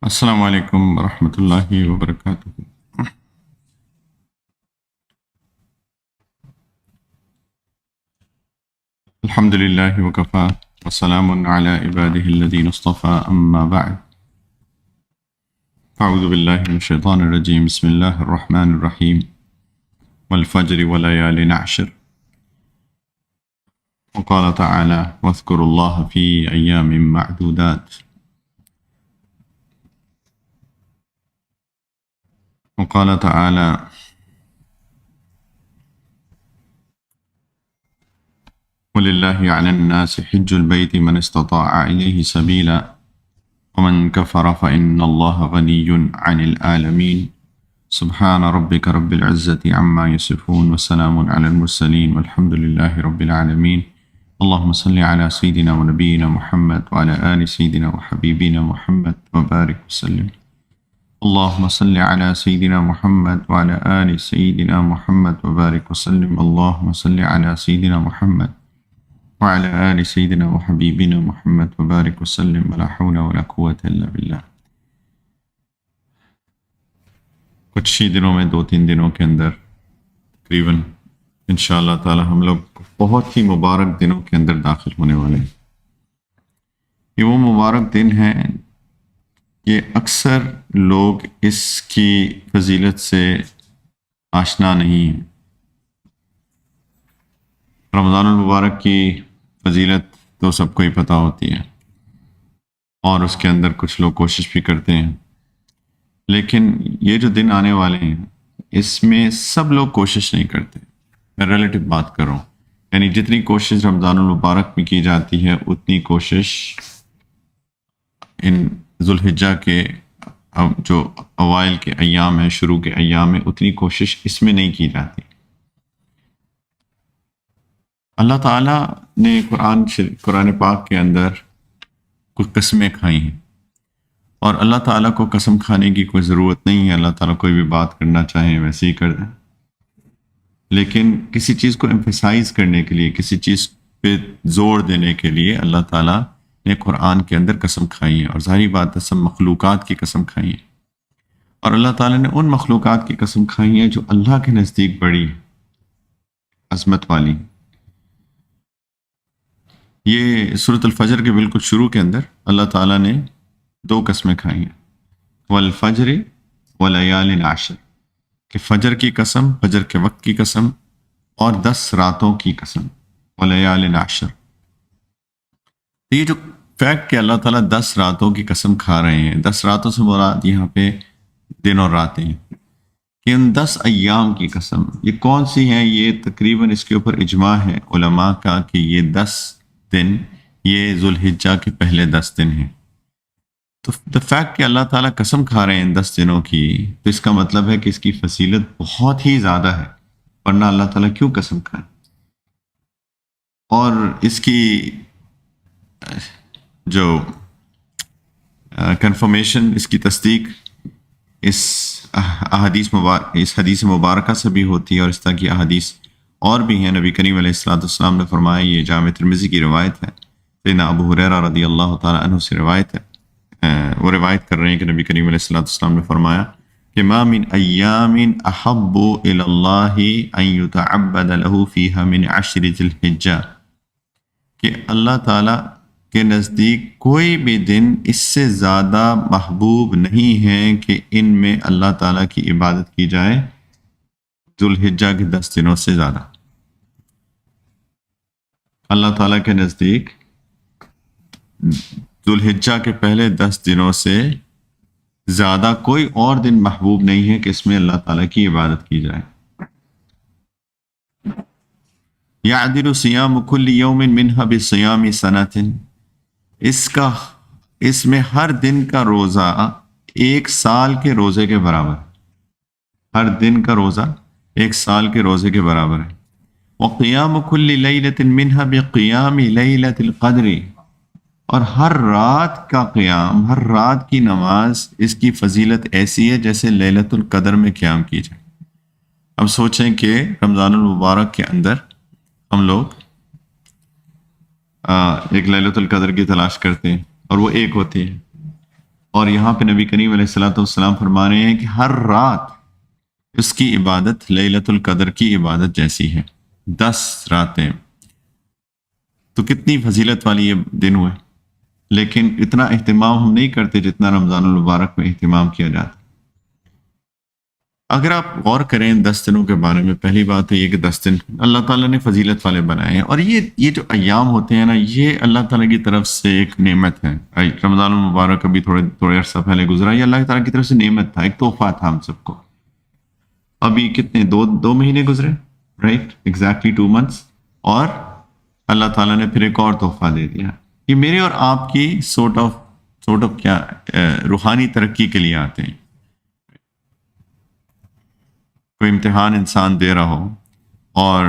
السلام علیکم ورحمۃ اللہ وبرکاتہ۔ الحمد للہ وکفا وسلام علی عبادہ الذین اصطفى اما بعد اعوذ باللہ من الشیطان الرجیم بسم اللہ الرحمن الرحیم والفجر ولیال عشر وقال تعالی واذکروا اللہ فی ایام معدودات وقال تعالی وَلِلَّهِ عَلَى النَّاسِ حِجُّ الْبَيْتِ مَنِ اسْتَطَاعَ إِلَيْهِ سَبِيلًا وَمَنْ كَفَرَ فَإِنَّ اللَّهَ غَنِيٌّ عَنِ الْعَالَمِينَ سبحان ربك رب العزة عما يصفون وسلام على المرسلين والحمد لله رب العالمين اللهم صل على سيدنا ونبينا محمد وعلى آل سيدنا وحبيبنا محمد وبارك وسلم اللهم صل على سيدنا محمد وعلى آل سيدنا محمد وبارك وسلم اللهم صل على سيدنا محمد وعلى آل سيدنا وحبيبنا محمد وبارك وسلم ولا حول ولا قوة إلا بالله۔ کچھ ہی دنوں میں 2-3 دنوں کے اندر تقریباً انشاءاللہ تعالی ہم لوگ بہت ہی مبارک دنوں کے اندر داخل ہونے والے ہیں۔ یہ وہ مبارک دن ہیں کہ اکثر لوگ اس کی فضیلت سے آشنا نہیں ہیں۔ رمضان المبارک کی فضیلت تو سب کو ہی پتہ ہوتی ہے اور اس کے اندر کچھ لوگ کوشش بھی کرتے ہیں، لیکن یہ جو دن آنے والے ہیں اس میں سب لوگ کوشش نہیں کرتے۔ میں ریلیٹیو بات کر رہا ہوں، یعنی جتنی کوشش رمضان المبارک میں کی جاتی ہے اتنی کوشش ان ذوالحجہ کے جو اوائل کے ایام ہیں، شروع کے ایام میں، اتنی کوشش اس میں نہیں کی جاتی۔ اللہ تعالیٰ نے قرآن پاک کے اندر کچھ قسمیں کھائی ہیں، اور اللہ تعالیٰ کو قسم کھانے کی کوئی ضرورت نہیں ہے۔ اللہ تعالیٰ کوئی بھی بات کرنا چاہیں ویسے ہی کر دیں، لیکن کسی چیز کو ایمفیسائز کرنے کے لیے، کسی چیز پہ زور دینے کے لیے اللہ تعالیٰ نے قرآن کے اندر قسم کھائی ہے، اور ظاہری بات ہے سب مخلوقات کی قسم کھائی ہے، اور اللہ تعالیٰ نے ان مخلوقات کی قسم کھائی ہے جو اللہ کے نزدیک بڑی عظمت والی۔ یہ سورۃ الفجر کے بالکل شروع کے اندر اللہ تعالیٰ نے 2 قسمیں کھائی ہیں، والفجر ولیال عشر، کہ فجر کی قسم، فجر کے وقت کی قسم، اور 10 راتوں کی قسم، ولیال عشر۔ تو یہ جو فیکٹ کہ اللہ تعالیٰ 10 راتوں کی قسم کھا رہے ہیں، 10 راتوں سے مراد یہاں پہ دن اور راتیں ہیں، کہ ان 10 ایام کی قسم یہ کون سی ہیں؟ یہ تقریباً اس کے اوپر اجماع ہے علماء کا کہ یہ 10 دن یہ ذوالحجہ کے پہلے 10 دن ہیں۔ تو دا فیکٹ کہ اللہ تعالیٰ قسم کھا رہے ہیں ان 10 دنوں کی، تو اس کا مطلب ہے کہ اس کی فضیلت بہت ہی زیادہ ہے، ورنہ اللہ تعالیٰ کیوں قسم کھائے؟ اور اس کی جو کنفرمیشن، اس کی تصدیق اس حدیث مبارکہ سے بھی ہوتی ہے، اور اس طرح کی احادیث اور بھی ہیں۔ نبی کریم علیہ السلام نے فرمایا، یہ جامع ترمذی کی روایت ہے، سیدنا ابو ہریرہ رضی اللہ تعالیٰ عنہ سے روایت ہے، وہ روایت کر رہے ہیں کہ نبی کریم علیہ السلام نے فرمایا کہ ما من ایام احب الی اللہ ان یتعبد له فیہا من 10 ذی الحجہ، کہ اللہ تعالیٰ کے نزدیک کوئی بھی دن اس سے زیادہ محبوب نہیں ہے کہ ان میں اللہ تعالیٰ کی عبادت کی جائے ذوالحجہ کے 10 دنوں سے زیادہ۔ اللہ تعالیٰ کے نزدیک ذوالحجہ کے پہلے 10 دنوں سے زیادہ کوئی اور دن محبوب نہیں ہے کہ اس میں اللہ تعالیٰ کی عبادت کی جائے۔ یعدل صیام کل یوم منہا بصیام سنۃ، اس میں ہر دن کا روزہ 1 سال کے روزے کے برابر ہے، ہر دن کا روزہ 1 سال کے روزے کے برابر ہے۔ وقیام کل لیلۃ منہا بقیام لیلۃ القدر، اور ہر رات کا قیام، ہر رات کی نماز، اس کی فضیلت ایسی ہے جیسے لیلۃ القدر میں قیام کی جائے۔ اب سوچیں کہ رمضان المبارک کے اندر ہم لوگ ایک لیلۃ القدر کی تلاش کرتے ہیں، اور وہ ایک ہوتی ہے، اور یہاں پہ نبی کریم علیہ الصلوۃ والسلام فرما رہے ہیں کہ ہر رات اس کی عبادت لیلۃ القدر کی عبادت جیسی ہے، 10 راتیں، تو کتنی فضیلت والی یہ دن ہوئے، لیکن اتنا اہتمام ہم نہیں کرتے جتنا رمضان المبارک میں اہتمام کیا جاتا ہے۔ اگر آپ غور کریں 10 دنوں کے بارے میں، پہلی بات تو یہ کہ 10 دن اللہ تعالیٰ نے فضیلت والے بنائے ہیں، اور یہ جو ایام ہوتے ہیں نا، یہ اللہ تعالیٰ کی طرف سے ایک نعمت ہے۔ رمضان المبارک ابھی تھوڑے عرصہ پہلے گزرا، یہ اللہ تعالیٰ کی طرف سے نعمت تھا، ایک تحفہ تھا ہم سب کو۔ ابھی کتنے دو مہینے گزرے، رائٹ، ایگزیکٹلی 2 months، اور اللہ تعالیٰ نے پھر ایک اور تحفہ دے دیا۔ یہ میرے اور آپ کی سورٹ آف کیا روحانی ترقی کے لیے آتے ہیں۔ کوئی امتحان انسان دے رہا ہو اور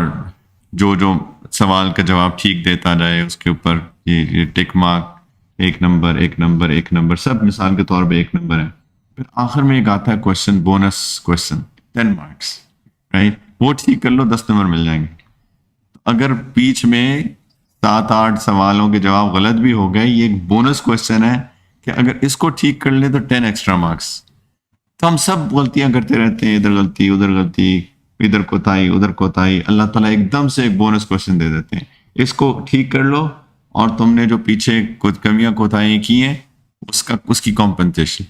جو سوال کا جواب ٹھیک دیتا جائے، اس کے اوپر یہ ٹک مارک، 1 نمبر، سب مثال کے طور پہ 1 نمبر ہے، پھر آخر میں ایک آتا ہے question, bonus question 10 marks، right, وہ ٹھیک کر لو 10 نمبر مل جائیں گے۔ اگر بیچ میں 7-8 سوالوں کے جواب غلط بھی ہو گئے، یہ ایک بونس کوشچن ہے کہ اگر اس کو ٹھیک کر لیں تو 10 ایکسٹرا مارکس۔ تو ہم سب غلطیاں کرتے رہتے ہیں، ادھر غلطی ادھر غلطی، ادھر کوتاہی ادھر کوتاہی، اللہ تعالیٰ ایک دم سے ایک بونس کوشچن دے دیتے ہیں، اس کو ٹھیک کر لو اور تم نے جو پیچھے کچھ کمیاں کوتاہیاں کی ہیں اس کی کمپنسیشن،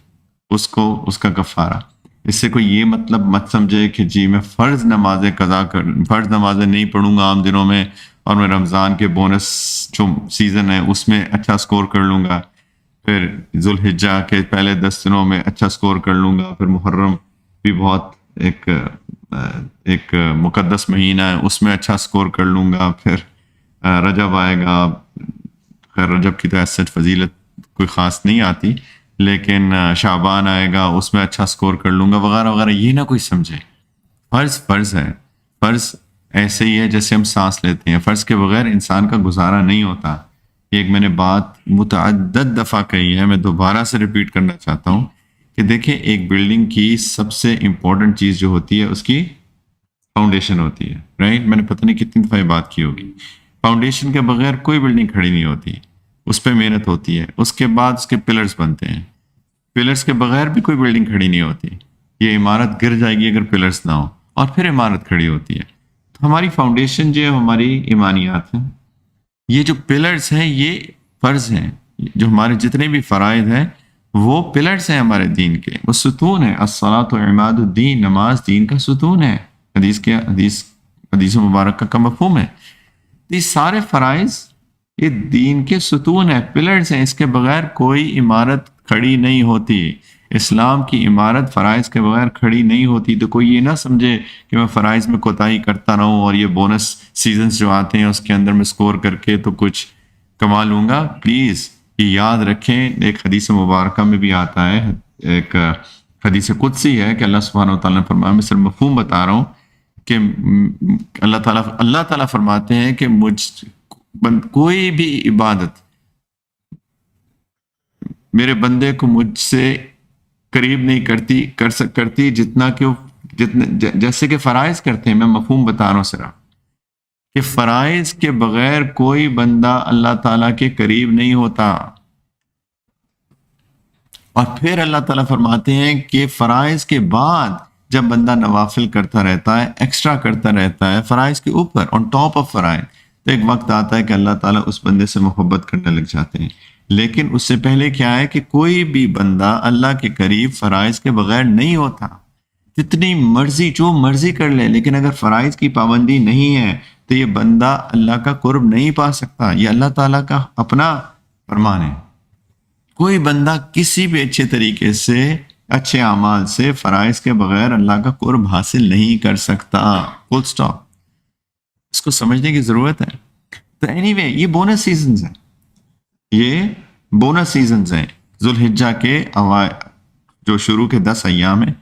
اس کا کفارہ۔ اس سے کوئی یہ مطلب مت سمجھے کہ جی میں فرض نمازیں نہیں پڑھوں گا عام دنوں میں، اور میں رمضان کے بونس جو سیزن ہے اس میں اچھا سکور کر لوں گا، پھر ذوالحجہ کے پہلے 10 دنوں میں اچھا سکور کر لوں گا، پھر محرم بھی بہت ایک مقدس مہینہ ہے، اس میں اچھا سکور کر لوں گا، پھر رجب آئے گا، خیر رجب کی تو ایسے فضیلت کوئی خاص نہیں آتی، لیکن شعبان آئے گا، اس میں اچھا سکور کر لوں گا، وغیرہ وغیرہ۔ یہ نہ کوئی سمجھے، فرض ہے، فرض ایسے ہی ہے جیسے ہم سانس لیتے ہیں، فرض کے بغیر انسان کا گزارا نہیں ہوتا۔ ایک میں نے بات متعدد دفعہ کہی ہے، میں دوبارہ سے ریپیٹ کرنا چاہتا ہوں کہ دیکھیں، ایک بلڈنگ کی سب سے امپورٹنٹ چیز جو ہوتی ہے اس کی فاؤنڈیشن ہوتی ہے، رائٹ، میں نے پتہ نہیں کتنی دفعہ یہ بات کی ہوگی۔ فاؤنڈیشن کے بغیر کوئی بلڈنگ کھڑی نہیں ہوتی، اس پہ محنت ہوتی ہے، اس کے بعد اس کے پلرز بنتے ہیں، پلرز کے بغیر بھی کوئی بلڈنگ کھڑی نہیں ہوتی، یہ عمارت گر جائے گی اگر پلرز نہ ہو، اور پھر عمارت کھڑی ہوتی ہے۔ تو ہماری فاؤنڈیشن جو ہے ہماری ایمانیات ہیں، یہ جو پلرز ہیں یہ فرض ہیں، جو ہمارے جتنے بھی فرائض ہیں وہ پلرز ہیں ہمارے دین کے، وہ ستون ہے۔ الصلاۃ عماد الدین، نماز دین کا ستون ہے، حدیث مبارکہ کا مفہوم ہے۔ یہ سارے فرائض یہ دین کے ستون ہیں، پلرز ہیں، اس کے بغیر کوئی عمارت کھڑی نہیں ہوتی۔ اسلام کی عمارت فرائض کے بغیر کھڑی نہیں ہوتی۔ تو کوئی یہ نہ سمجھے کہ میں فرائض میں کوتاہی کرتا رہوں اور یہ بونس سیزنز جو آتے ہیں اس کے اندر میں سکور کر کے تو کچھ کما لوں گا۔ پلیز یہ یاد رکھیں، ایک حدیث مبارکہ میں بھی آتا ہے، ایک حدیث قدسی ہے کہ اللہ سبحانہ و تعالیٰ نے فرمایا، میں صرف مفہوم بتا رہا ہوں کہ اللہ تعالیٰ فرماتے ہیں کہ کوئی بھی عبادت میرے بندے کو مجھ سے قریب نہیں کرتی جتنا جیسے کہ فرائض کرتے ہیں۔ میں مفہوم بتا رہا ہوں صرف کہ فرائض کے بغیر کوئی بندہ اللہ تعالیٰ کے قریب نہیں ہوتا۔ اور پھر اللہ تعالیٰ فرماتے ہیں کہ فرائض کے بعد جب بندہ نوافل کرتا رہتا ہے، ایکسٹرا کرتا رہتا ہے فرائض کے اوپر، آن ٹاپ آف فرائض، تو ایک وقت آتا ہے کہ اللہ تعالیٰ اس بندے سے محبت کرنے لگ جاتے ہیں۔ لیکن اس سے پہلے کیا ہے کہ کوئی بھی بندہ اللہ کے قریب فرائض کے بغیر نہیں ہوتا، جتنی مرضی جو مرضی کر لے، لیکن اگر فرائض کی پابندی نہیں ہے تو یہ بندہ اللہ کا قرب نہیں پا سکتا۔ یہ اللہ تعالیٰ کا اپنا فرمان ہے۔ کوئی بندہ کسی بھی اچھے طریقے سے، اچھے اعمال سے فرائض کے بغیر اللہ کا قرب حاصل نہیں کر سکتا، فل سٹاپ۔ اس کو سمجھنے کی ضرورت ہے۔ تو اینی وے، یہ بونس سیزنز ہیں، یہ بونس سیزنز ہیں ذوالحجہ کے جو شروع کے 10 ایام ہیں۔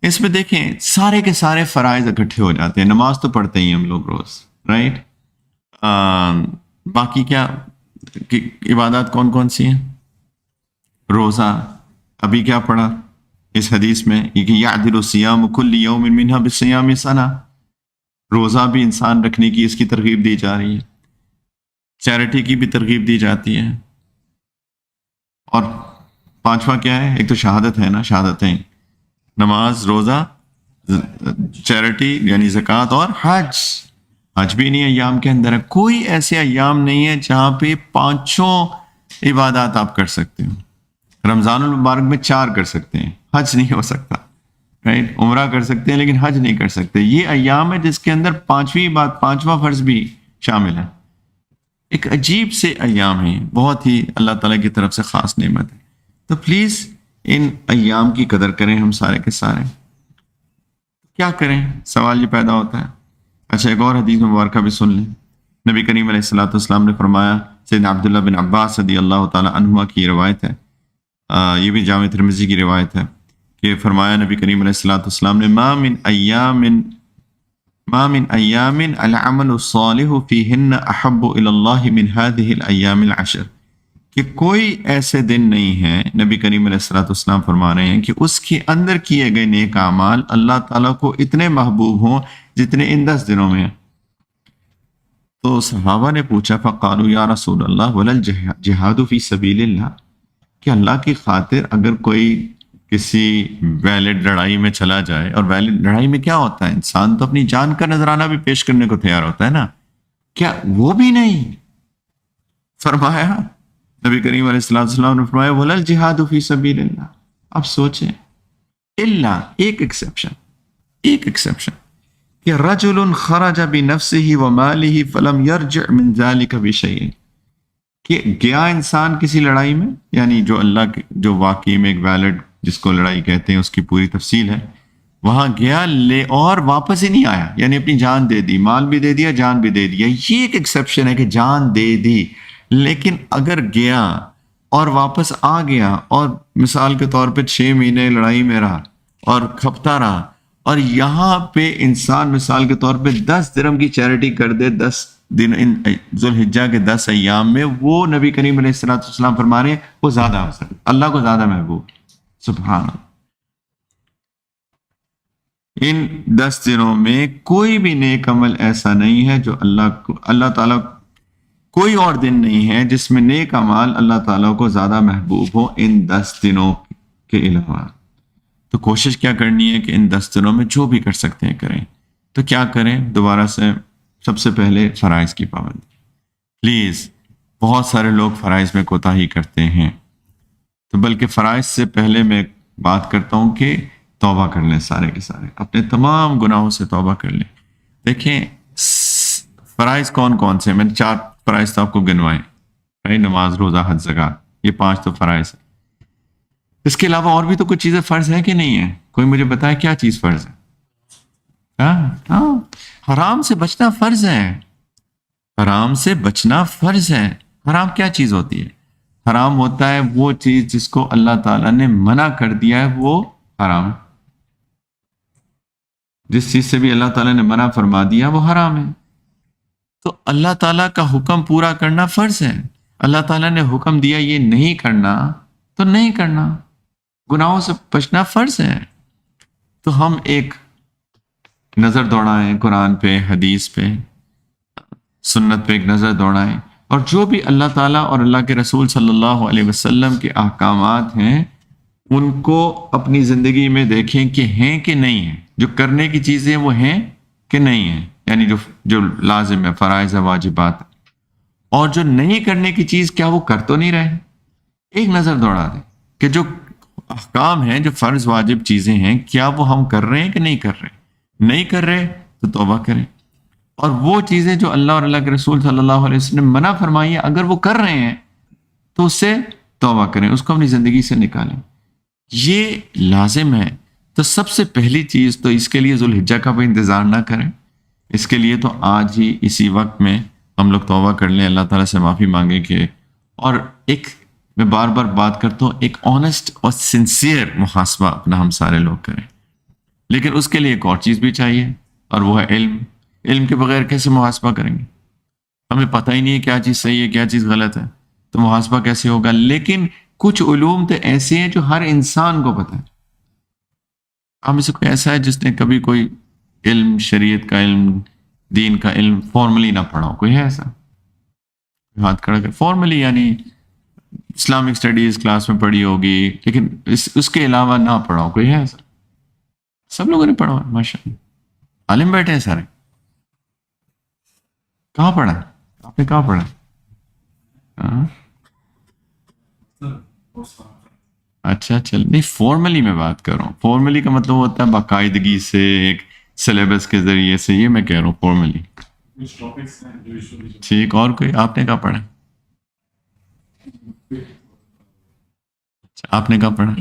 اس میں دیکھیں سارے کے سارے فرائض اکٹھے ہو جاتے ہیں۔ نماز تو پڑھتے ہی ہم لوگ روز، رائٹ، باقی کیا عبادات کون کون سی ہیں؟ روزہ، ابھی کیا پڑھا اس حدیث میں، یہ یعدل صیام کل یوم منہا بصیام سنہ، روزہ بھی انسان رکھنے کی اس کی ترغیب دی جا رہی ہے، چیریٹی کی بھی ترغیب دی جاتی ہے، اور پانچواں کیا ہے؟ ایک تو شہادت ہے نا، شہادتیں، نماز، روزہ، چیریٹی یعنی زکوٰۃ، اور حج۔ حج بھی نہیں ایام کے اندر ہے، کوئی ایسے ایام نہیں ہے جہاں پہ پانچوں عبادات آپ کر سکتے ہو۔ رمضان المبارک میں 4 کر سکتے ہیں، حج نہیں ہو سکتا، رائٹ؟ عمرہ کر سکتے ہیں لیکن حج نہیں کر سکتے۔ یہ ایام ہے جس کے اندر پانچویں بات، پانچواں فرض بھی شامل ہے۔ ایک عجیب سے ایام ہیں، بہت ہی اللہ تعالیٰ کی طرف سے خاص نعمت ہے۔ تو پلیز ان ایام کی قدر کریں ہم سارے کے سارے۔ کیا کریں؟ سوال یہ پیدا ہوتا ہے۔ اچھا، ایک اور حدیث مبارکہ بھی سن لیں۔ نبی کریم علیہ الصلوۃ والسلام نے فرمایا، سیدنا عبداللہ بن عباس رضی اللہ تعالیٰ عنہما کی روایت ہے، یہ بھی جامع ترمذی کی روایت ہے، کہ فرمایا نبی کریم علیہ الصلوۃ والسلام نے، ما من ایام العمل الصالح فیہن احب الی اللہ من هذه الایام العشر، کہ کوئی ایسے دن نہیں ہیں، نبی کریم علیہ الصلوۃ والسلام فرما رہے ہیں کہ اس کے اندر کیے گئے نیک اعمال اللہ تعالیٰ کو اتنے محبوب ہوں جتنے ان 10 دنوں میں ہیں۔ تو صحابہ نے پوچھا، فقالوا یا رسول اللہ ولا الجہاد فی سبیل اللہ، کہ اللہ کی خاطر اگر کوئی کسی ویلڈ لڑائی میں چلا جائے، اور ویلڈ لڑائی میں کیا ہوتا ہے؟ انسان تو اپنی جان کا نذرانہ بھی پیش کرنے کو تیار ہوتا ہے نا، کیا وہ بھی نہیں؟ فرمایا، نبی کریم علیہ السلام نے فرمایا، ولا الجہاد فی سبیل اللہ۔ اب سوچیں، اللہ ایک ایکسیپشن کہ رجل خرج بنفسه ومالہ فلم یرجع من ذلک بشیء، کہ گیا انسان کسی لڑائی میں، یعنی جو اللہ کے، جو واقعی میں ایک ویلڈ جس کو لڑائی کہتے ہیں اس کی پوری تفصیل ہے، وہاں گیا لے اور واپس ہی نہیں آیا، یعنی اپنی جان دے دی، مال بھی دے دیا، جان بھی دے دیا۔ یہ ایک ایکسیپشن ہے کہ جان دے دی، لیکن اگر گیا اور واپس آ گیا اور مثال کے طور پہ 6 مہینے لڑائی میں رہا اور کھپتا رہا، اور یہاں پہ انسان مثال کے طور پہ 10 درہم کی چیریٹی کر دے 10 دن ان ذوالحجہ کے 10 ایام میں، وہ نبی کریم علیہ الصلوۃ والسلام فرما رہے ہیں وہ زیادہ ہو سکتا، اللہ کو زیادہ محبوب۔ سبحان اللہ، ان 10 دنوں میں کوئی بھی نیک عمل ایسا نہیں ہے جو اللہ تعالیٰ، کوئی اور دن نہیں ہے جس میں نیک اعمال اللہ تعالیٰ کو زیادہ محبوب ہو ان 10 دنوں کے علاوہ۔ تو کوشش کیا کرنی ہے کہ ان 10 دنوں میں جو بھی کر سکتے ہیں کریں۔ تو کیا کریں؟ دوبارہ سے سب سے پہلے فرائض کی پابندی، پلیز۔ بہت سارے لوگ فرائض میں کوتاہی کرتے ہیں، تو بلکہ فرائض سے پہلے میں بات کرتا ہوں کہ توبہ کر لیں، سارے کے سارے اپنے تمام گناہوں سے توبہ کر لیں۔ دیکھیں فرائض کون کون سے، میں نے 4 فرائض تو آپ کو گنوائے، نماز، روزہ، حج، زکوٰۃ، یہ 5 تو فرائض ہے۔ اس کے علاوہ اور بھی تو کچھ چیزیں فرض ہیں کہ نہیں ہیں؟ کوئی مجھے بتائے کیا چیز فرض ہے؟ ہاں، حرام سے بچنا فرض ہے، حرام سے بچنا فرض ہے۔ حرام کیا چیز ہوتی ہے؟ حرام ہوتا ہے وہ چیز جس کو اللہ تعالیٰ نے منع کر دیا ہے، وہ حرام ہے۔ جس چیز سے بھی اللہ تعالیٰ نے منع فرما دیا وہ حرام ہے۔ تو اللہ تعالیٰ کا حکم پورا کرنا فرض ہے۔ اللہ تعالیٰ نے حکم دیا یہ نہیں کرنا تو نہیں کرنا، گناہوں سے بچنا فرض ہے۔ تو ہم ایک نظر دوڑائیں قرآن پہ، حدیث پہ، سنت پہ ایک نظر دوڑائیں، اور جو بھی اللہ تعالیٰ اور اللہ کے رسول صلی اللہ علیہ وسلم کے احکامات ہیں ان کو اپنی زندگی میں دیکھیں کہ ہیں کہ نہیں ہیں، جو کرنے کی چیزیں وہ ہیں کہ نہیں ہیں، یعنی جو لازم ہے، فرائض ہے، واجبات ہے، اور جو نہیں کرنے کی چیز کیا وہ کر تو نہیں رہے۔ ایک نظر دوڑا دیں کہ جو احکام ہیں، جو فرض واجب چیزیں ہیں، کیا وہ ہم کر رہے ہیں کہ نہیں کر رہے؟ نہیں کر رہے تو توبہ کریں، اور وہ چیزیں جو اللہ اور اللہ کے رسول صلی اللہ علیہ وسلم نے منع فرمائی ہیں اگر وہ کر رہے ہیں تو اس سے توبہ کریں، اس کو اپنی زندگی سے نکالیں۔ یہ لازم ہے۔ تو سب سے پہلی چیز تو اس کے لیے ذوالحجہ کا بھی انتظار نہ کریں، اس کے لیے تو آج ہی اسی وقت میں ہم لوگ توبہ کر لیں، اللہ تعالیٰ سے معافی مانگیں کہ، اور ایک میں بار بار بات کرتا ہوں، ایک آنیسٹ اور سنسیئر محاسبہ اپنا ہم سارے لوگ کریں۔ لیکن اس کے لیے ایک اور چیز بھی چاہیے، اور وہ ہے علم۔ علم کے بغیر کیسے محاسبہ کریں گے؟ ہمیں پتہ ہی نہیں ہے کیا چیز صحیح ہے کیا چیز غلط ہے، تو محاسبہ کیسے ہوگا؟ لیکن کچھ علوم تو ایسے ہیں جو ہر انسان کو پتہ ہے۔ ہم میں سے کوئی ایسا ہے جس نے کبھی کوئی علم، شریعت کا علم، دین کا علم فارملی نہ پڑھا ہو؟ کوئی ہے ایسا؟ ہاتھ کھڑا کر، فارملی یعنی اسلامک اسٹڈیز کلاس میں پڑھی ہوگی، لیکن اس کے علاوہ نہ پڑھا ہو، کوئی ہے ایسا؟ سب لوگوں نے پڑھا ہے ماشاء اللہ، عالم بیٹھے ہیں سارے. کہاں پڑھا ہے آپ نے، کہاں پڑھا ہے؟ ہاں؟ اچھا چل، نہیں فارملی میں بات کر رہا ہوں. فارملی کا مطلب ہوتا ہے باقاعدگی سے ایک سلیبس کے ذریعے سے، یہ میں کہہ رہا ہوں فارملی. ٹھیک، اور کوئی آپ نے کہاں پڑھا؟ اچھا، آپ نے کہاں پڑھا؟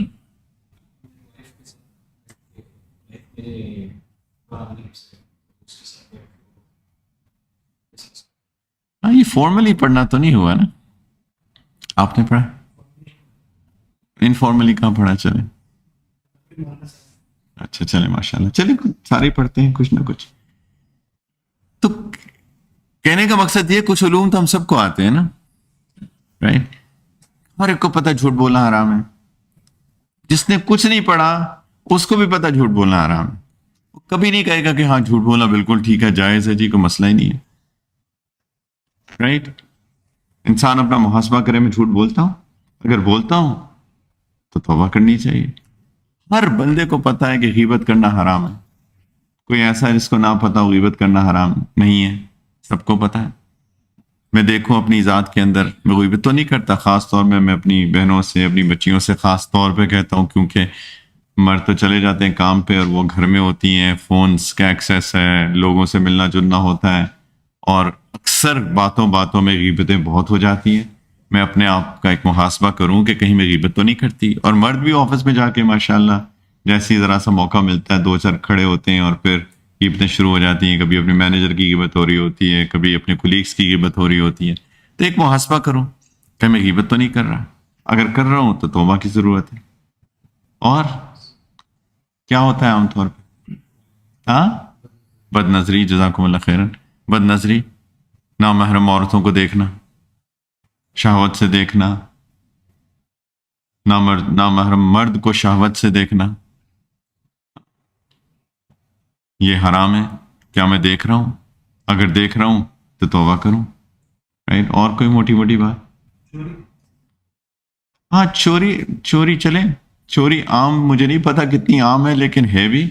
ہاں، یہ فارملی پڑھنا تو نہیں ہوا نا. آپ نے پڑھا انفارملی؟ کہاں پڑھا؟ چلے اچھا، چلے ماشاء اللہ، چلے سارے پڑھتے ہیں کچھ نہ کچھ. تو کہنے کا مقصد یہ، کچھ علوم تو ہم سب کو آتے ہیں نا، رائٹ؟ ہر ایک کو پتہ جھوٹ بولنا حرام ہے. جس نے کچھ نہیں پڑھا اس کو بھی پتہ جھوٹ بولنا حرام ہے. وہ کبھی نہیں کہے گا کہ ہاں جھوٹ بولنا بالکل ٹھیک ہے، جائز ہے جی، کوئی مسئلہ ہی نہیں ہے، رائٹ؟ انسان اپنا محاسبہ کرے، میں جھوٹ بولتا ہوں؟ اگر بولتا ہوں تو توبہ کرنی چاہیے. ہر بندے کو پتہ ہے کہ غیبت کرنا حرام ہے. کوئی ایسا ہے جس کو نہ پتہ ہو غیبت کرنا حرام نہیں ہے؟ سب کو پتہ ہے. میں دیکھوں اپنی ذات کے اندر، میں غیبت تو نہیں کرتا، خاص طور میں اپنی بہنوں سے، اپنی بچیوں سے خاص طور پہ کہتا ہوں، کیونکہ مرد تو چلے جاتے ہیں کام پہ اور وہ گھر میں ہوتی ہیں، فونز کا ایکسیس ہے، لوگوں سے ملنا جلنا ہوتا ہے، اور اکثر باتوں باتوں میں غیبتیں بہت ہو جاتی ہیں. میں اپنے آپ کا ایک محاسبہ کروں کہ کہیں میں غیبت تو نہیں کرتی. اور مرد بھی آفس میں جا کے ماشاءاللہ جیسے ہی ذرا سا موقع ملتا ہے، دو چار کھڑے ہوتے ہیں اور پھر غیبتیں شروع ہو جاتی ہیں. کبھی اپنے مینیجر کی غیبت ہو رہی ہوتی ہے، کبھی اپنے کولیگس کی غیبت ہو رہی ہوتی ہے. تو ایک محاسبہ کروں کہ میں غیبت تو نہیں کر رہا. اگر کر رہا ہوں تو توبہ کی ضرورت ہے. اور کیا ہوتا ہے عام طور پہ؟ ہاں، بد نظری، جزاکم اللہ خیرن. بد نظری، نامحرم عورتوں کو دیکھنا، شہوت سے دیکھنا، نامحرم مرد کو شہوت سے دیکھنا، یہ حرام ہے. کیا میں دیکھ رہا ہوں؟ اگر دیکھ رہا ہوں تو توبہ کروں، رائٹ؟ اور کوئی موٹی موٹی بات؟ ہاں، چوری. چوری چلے، چوری عام، مجھے نہیں پتا کتنی عام ہے، لیکن ہے بھی.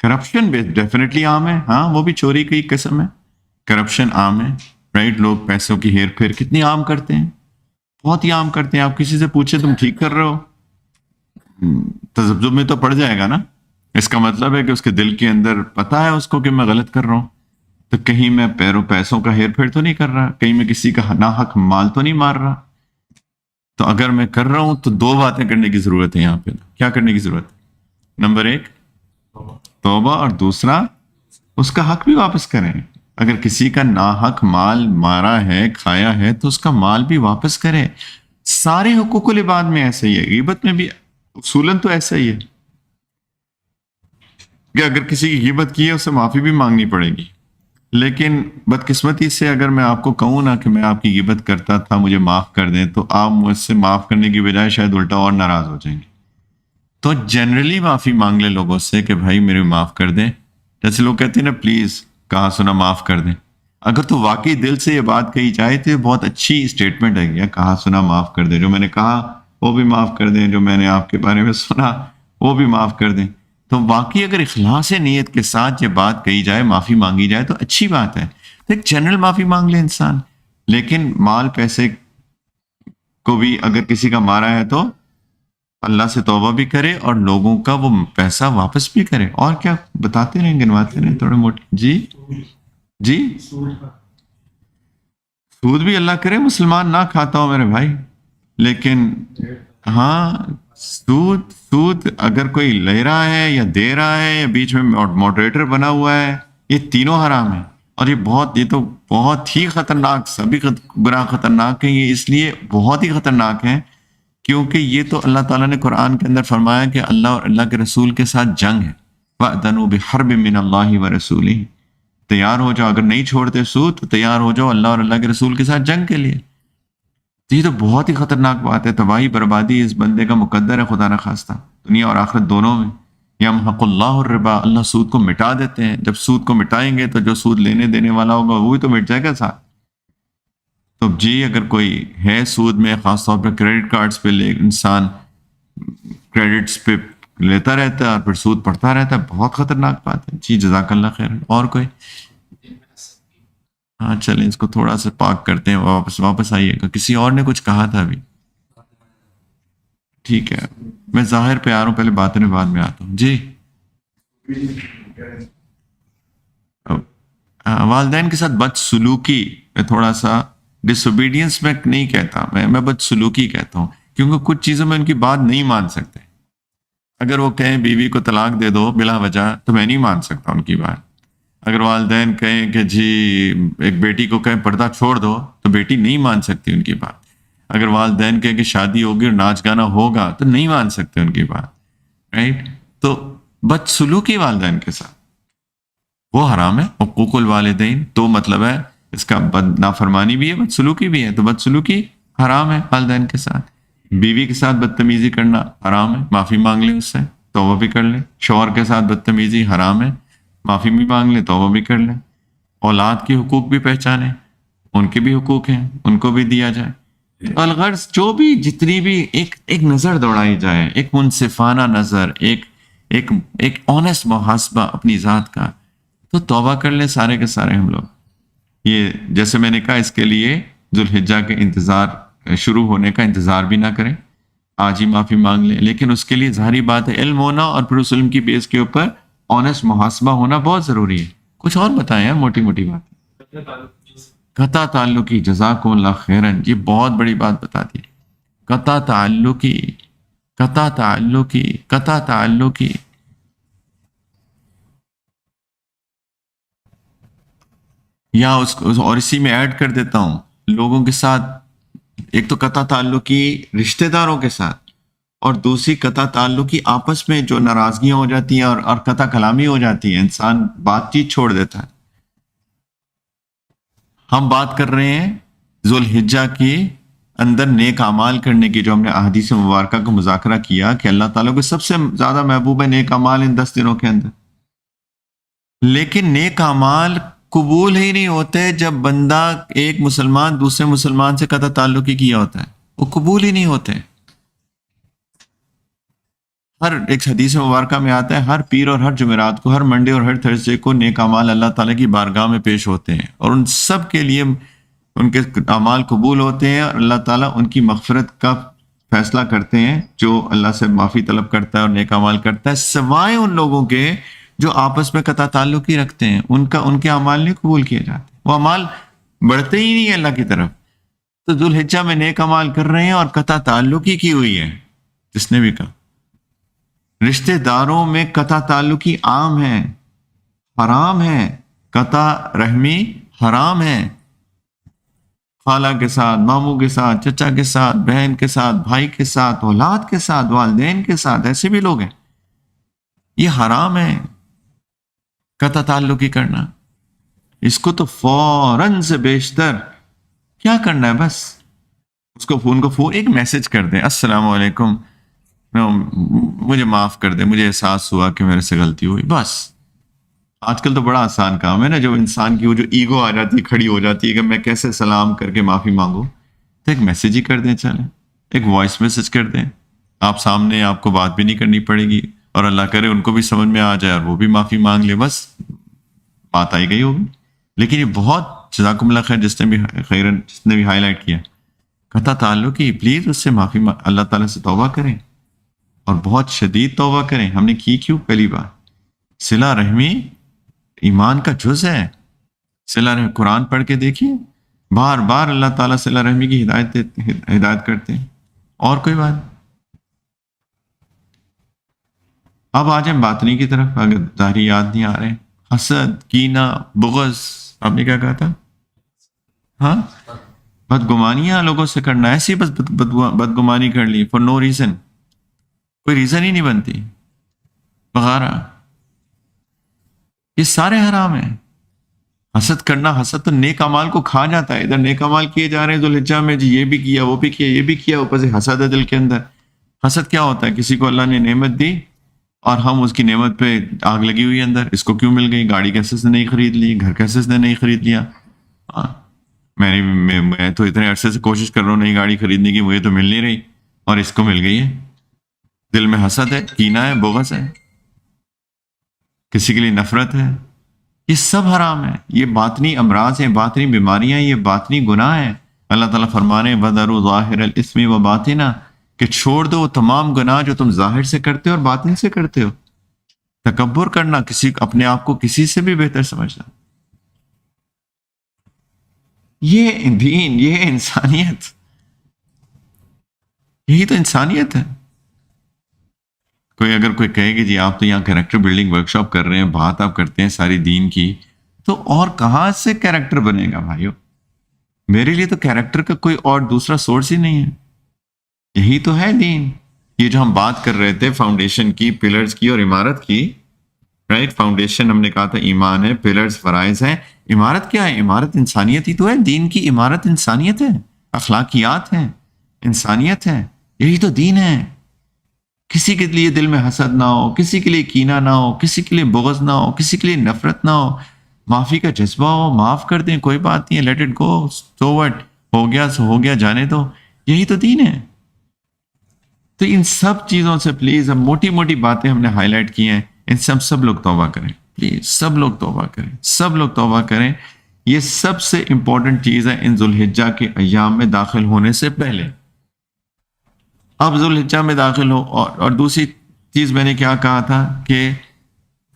کرپشن ڈیفینیٹلی عام ہے، ہاں وہ بھی چوری کی قسم ہے. کرپشن عام ہے، رائٹ؟ لوگ پیسوں کی ہیر پھیر کتنی عام کرتے ہیں، بہت ہی عام کرتے ہیں. آپ کسی سے پوچھے تم ٹھیک کر رہے ہو، تذبذب میں تو پڑ جائے گا نا. اس کا مطلب ہے کہ اس کے دل کے اندر پتا ہے اس کو کہ میں غلط کر رہا ہوں. تو کہیں میں پیسوں کا ہیر پھیر تو نہیں کر رہا، کہیں میں کسی کا ناحق مال تو نہیں مار رہا. تو اگر میں کر رہا ہوں تو دو باتیں کرنے کی ضرورت ہے یہاں پہ. کیا کرنے کی ضرورت ہے؟ نمبر ایک توبہ، اور دوسرا اس کا حق بھی واپس کریں. اگر کسی کا ناحق مال مارا ہے، کھایا ہے، تو اس کا مال بھی واپس کرے. سارے حقوق العباد میں ایسا ہی ہے، غیبت میں بھی اصولاً تو ایسا ہی ہے کہ اگر کسی کی غیبت کی ہے اسے معافی بھی مانگنی پڑے گی. لیکن بدقسمتی سے اگر میں آپ کو کہوں نا کہ میں آپ کی غیبت کرتا تھا، مجھے معاف کر دیں، تو آپ مجھ سے معاف کرنے کی بجائے شاید الٹا اور ناراض ہو جائیں گے. تو جنرلی معافی مانگ لے لوگوں سے کہ بھائی میرے معاف کر دیں. جیسے لوگ کہتے ہیں نا پلیز کہا سنا معاف کر دیں. اگر تو واقعی دل سے یہ بات کہی جائے تو یہ بہت اچھی اسٹیٹمنٹ ہے. یہ کہا سنا معاف کر دیں، جو میں نے کہا وہ بھی معاف کر دیں، جو میں نے آپ کے بارے میں سنا وہ بھی معاف کر دیں. تو واقعی اگر اخلاص نیت کے ساتھ یہ بات کہی جائے، معافی مانگی جائے، تو اچھی بات ہے. تو ایک جنرل معافی مانگ لے انسان. لیکن مال پیسے کو بھی اگر کسی کا مارا ہے تو اللہ سے توبہ بھی کرے اور لوگوں کا وہ پیسہ واپس بھی کرے. اور کیا بتاتے رہیں، گنواتے رہیں تھوڑے موٹے. جی جی، سود بھی اللہ کرے مسلمان نہ کھاتا ہوں میرے بھائی، لیکن ہاں سود اگر کوئی لے رہا ہے یا دے رہا ہے یا بیچ میں ماڈریٹر بنا ہوا ہے، یہ تینوں حرام ہیں. اور یہ تو بہت ہی خطرناک، سبھی گناہ خطرناک ہیں. یہ اس لیے بہت ہی خطرناک ہیں کیونکہ یہ تو اللہ تعالیٰ نے قرآن کے اندر فرمایا کہ اللہ اور اللہ کے رسول کے ساتھ جنگ ہے. وَأْذَنُوا بِحَرْبٍ مِّنَ اللَّهِ وَرَسُولِهِ. تیار ہو جاؤ، اگر نہیں چھوڑتے سود تو تیار ہو جاؤ اللہ اور اللہ کے رسول کے ساتھ جنگ کے لیے. تو یہ تو بہت ہی خطرناک بات ہے. تباہی بربادی اس بندے کا مقدر ہے، خدا نخواستہ دنیا اور آخرت دونوں میں. یمحق اللہ الربا، اللہ سود کو مٹا دیتے ہیں. جب سود کو مٹائیں گے تو جو سود لینے دینے والا ہوگا وہ بھی تو مٹ جائے گا ساتھ. تو جی اگر کوئی ہے سود میں، خاص طور پہ کریڈٹ کارڈز پہ لے انسان کریڈٹس پہ لیتا رہتا ہے اور پھر سود پڑتا رہتا ہے، بہت خطرناک بات ہے. جی جزاک اللہ خیر. اور کوئی؟ ہاں چلیں اس کو تھوڑا سا پاک کرتے ہیں، واپس آئیے گا. کسی اور نے کچھ کہا تھا ابھی؟ ٹھیک ہے، میں ظاہر پہ آ رہا ہوں، پہلے باطن میں بعد میں آتا ہوں. جی والدین کے ساتھ بد سلوکی، میں تھوڑا سا ڈس اوبیڈینس میں نہیں کہتا، میں بد سلوکی کہتا ہوں، کیونکہ کچھ چیزوں میں ان کی بات نہیں مان سکتے. اگر وہ کہیں بیوی کو طلاق دے دو بلا وجہ تو میں نہیں مان سکتا ان کی بات. اگر والدین کہیں کہ جی ایک بیٹی کو کہیں پردہ چھوڑ دو تو بیٹی نہیں مان سکتی ان کی بات. اگر والدین کہیں کہ شادی ہوگی اور ناچ گانا ہوگا تو نہیں مان سکتے ان کی بات. رائٹ؟ تو بد سلوکی والدین کے ساتھ وہ حرام ہے. حقوق الوالدین تو مطلب ہے اس کا بد نافرمانی بھی ہے، بد سلوکی بھی ہے. تو بد سلوکی حرام ہے والدین کے ساتھ. بیوی کے ساتھ بدتمیزی کرنا حرام ہے، معافی مانگ لیں اس سے، توبہ بھی کر لیں. شوہر کے ساتھ بدتمیزی حرام ہے، معافی بھی مانگ لیں، توبہ بھی کر لیں. اولاد کے حقوق بھی پہچانیں، ان کے بھی حقوق ہیں، ان کو بھی دیا جائے. الغرض جو بھی جتنی بھی ایک نظر دوڑائی جائے، ایک منصفانہ نظر، ایک آنیسٹ محاسبہ اپنی ذات کا، تو توبہ کر لیں سارے کے سارے ہم لوگ. یہ جیسے میں نے کہا اس کے لیے ذوالحجہ کے انتظار شروع ہونے کا انتظار بھی نہ کریں، آج ہی معافی مانگ لیں. لیکن اس کے لیے ظاہری بات ہے علم ہونا اور پھر اس علم کی بیس کے اوپر آنیسٹ محاسبہ ہونا بہت ضروری ہے. کچھ اور بتائیں یار، موٹی موٹی بات. قطع تعلقی، جزاکم اللہ خیرن، یہ بہت بڑی بات بتا دی. قطع تعلقی، قطع تعلقی، قطع تعلقی. یا اور اسی میں ایڈ کر دیتا ہوں لوگوں کے ساتھ. ایک تو قطع تعلقی رشتہ داروں کے ساتھ، اور دوسری قطع تعلقی آپس میں جو ناراضگیاں ہو جاتی ہیں اور قطع کلامی ہو جاتی ہے، انسان بات چیت چھوڑ دیتا ہے. ہم بات کر رہے ہیں ذوالحجہ کے اندر نیک اعمال کرنے کی، جو ہم نے احادیث مبارکہ کا مذاکرہ کیا کہ اللہ تعالیٰ کو سب سے زیادہ محبوب ہے نیک اعمال ان 10 دنوں کے اندر. لیکن نیک اعمال قبول ہی نہیں ہوتے جب بندہ ایک مسلمان دوسرے مسلمان سے قطع تعلقی کیا ہوتا ہے، وہ قبول ہی نہیں ہوتے. ہر ایک حدیث مبارکہ میں آتا ہے ہر پیر اور ہر جمعرات کو، ہر منڈے اور ہر تھرسڈے کو نیک اعمال اللہ تعالیٰ کی بارگاہ میں پیش ہوتے ہیں، اور ان سب کے لیے ان کے اعمال قبول ہوتے ہیں، اور اللہ تعالیٰ ان کی مغفرت کا فیصلہ کرتے ہیں جو اللہ سے معافی طلب کرتا ہے اور نیک اعمال کرتا ہے، سوائے ان لوگوں کے جو آپس میں قطع تعلقی رکھتے ہیں. ان کے اعمال نہیں قبول کیے جاتے، وہ اعمال بڑھتے ہی نہیں ہیں اللہ کی طرف. تو ذوالحجہ میں نیک اعمال کر رہے ہیں اور قطع تعلقی کی ہوئی ہے. جس نے بھی کہا رشتہ داروں میں قطع تعلقی عام ہے، حرام ہے. قطع رحمی حرام ہے. خالہ کے ساتھ، ماموں کے ساتھ، چچا کے ساتھ، بہن کے ساتھ، بھائی کے ساتھ، اولاد کے ساتھ، والدین کے ساتھ، ایسے بھی لوگ ہیں. یہ حرام ہے قطع تعلقی کرنا. اس کو تو فوراً سے بیشتر کیا کرنا ہے، بس اس کو فون ایک میسج کر دیں، السلام علیکم، مجھے معاف کر دیں، مجھے احساس ہوا کہ میرے سے غلطی ہوئی. بس آج کل تو بڑا آسان کام ہے نا، جب انسان کی وہ جو ایگو آ جاتی ہے، کھڑی ہو جاتی ہے کہ میں کیسے سلام کر کے معافی مانگوں، تو ایک میسج ہی کر دیں. چلیں ایک وائس میسج کر دیں، آپ سامنے، آپ کو بات بھی نہیں کرنی پڑے گی، اور اللہ کرے ان کو بھی سمجھ میں آ جائے اور وہ بھی معافی مانگ لے، بس بات آئی گئی ہوگی. لیکن یہ بہت جزاکم اللہ خیر جس نے بھی ہائی لائٹ کیا قطع تعلقی، پلیز اس سے معافی اللہ تعالیٰ سے توبہ کریں، اور بہت شدید توبہ کریں. ہم نے کی کیوں؟ پہلی بار صلہ رحمی ایمان کا جز ہے. صلہ رحمی قرآن پڑھ کے دیکھیے، بار بار اللہ تعالیٰ صلہ رحمی کی ہدایت کرتے ہیں. اور کوئی بات؟ اب آ جائیں باطنی کی طرف، اگر ظاہری یاد نہیں آ رہے. حسد، کینہ، بغض، آپ نے کیا کہا تھا؟ ہاں، بدگمانیاں لوگوں سے کرنا، ایسی بس بدگمانی کر لی فور نو ریزن، کوئی ریزن ہی نہیں بنتی وغیرہ، یہ سارے حرام ہیں. حسد کرنا، حسد تو نیک اعمال کو کھا جاتا ہے. ادھر نیک اعمال کیے جا رہے ہیں ذوالحجہ میں، جی یہ بھی کیا، وہ بھی کیا، یہ بھی کیا، اوپر سے حسد ہے دل کے اندر. حسد کیا ہوتا ہے؟ کسی کو اللہ نے نعمت دی اور ہم اس کی نعمت پہ آگ لگی ہوئی اندر، اس کو کیوں مل گئی؟ گاڑی کیسے سے نہیں خرید لی، گھر کیسے سے نہیں خرید لیا، میں تو اتنے عرصے سے کوشش کر رہا ہوں نئی گاڑی خریدنے کی، مجھے تو مل نہیں رہی اور اس کو مل گئی ہے. دل میں حسد ہے، کینہ ہے، بغض ہے، کسی کے لیے نفرت ہے. یہ سب حرام ہے. یہ باطنی امراض ہیں، باطنی بیماریاں، یہ باطنی گناہ ہیں. اللہ تعالیٰ فرمانے وَذَرُوا ظَاهِرَ الْإِثْمِ وَبَاطِنَهُ کہ چھوڑ دو وہ تمام گناہ جو تم ظاہر سے کرتے ہو اور باطن سے کرتے ہو. تکبر کرنا، کسی اپنے آپ کو کسی سے بھی بہتر سمجھنا، یہ دین، یہ انسانیت، یہی تو انسانیت ہے. اگر کوئی کہے کہ جی آپ تو یہاں کیریکٹر بلڈنگ ورکشاپ کر رہے ہیں، بات آپ کرتے ہیں ساری دین کی، تو اور کہاں سے کیریکٹر بنے گا بھائیو؟ میرے لیے تو کیریکٹر کا کوئی اور دوسرا سورس ہی نہیں ہے. یہی تو ہے دین. یہ جو ہم بات کر رہے تھے فاؤنڈیشن کی، پلرز کی اور عمارت کی، رائٹ؟ فاؤنڈیشن ہم نے کہا تھا ایمان ہے، پلرز فرائض ہیں. عمارت کیا ہے؟ عمارت انسانیت ہی تو ہے. دین کی عمارت انسانیت ہے، اخلاقیات ہیں، انسانیت ہے. یہی تو دین ہے. کسی کے لیے دل میں حسد نہ ہو، کسی کے لیے کینہ نہ ہو، کسی کے لیے بغض نہ ہو، کسی کے لیے نفرت نہ ہو. معافی کا جذبہ ہو، معاف کر دیں، کوئی بات نہیں ہے، let it go, so what, ہو گیا سو ہو گیا، جانے دو. یہی تو دین ہے. تو ان سب چیزوں سے پلیز، ہم موٹی موٹی باتیں ہم نے ہائی لائٹ کی ہیں، ان سے ہم سب لوگ توبہ کریں. پلیز سب لوگ توبہ کریں، سب لوگ توبہ کریں. یہ سب سے امپورٹنٹ چیز ہے ان ذوالحجہ کے ایام میں داخل ہونے سے پہلے. اب ذوالحجہ میں داخل ہو. اور دوسری چیز میں نے کیا کہا تھا کہ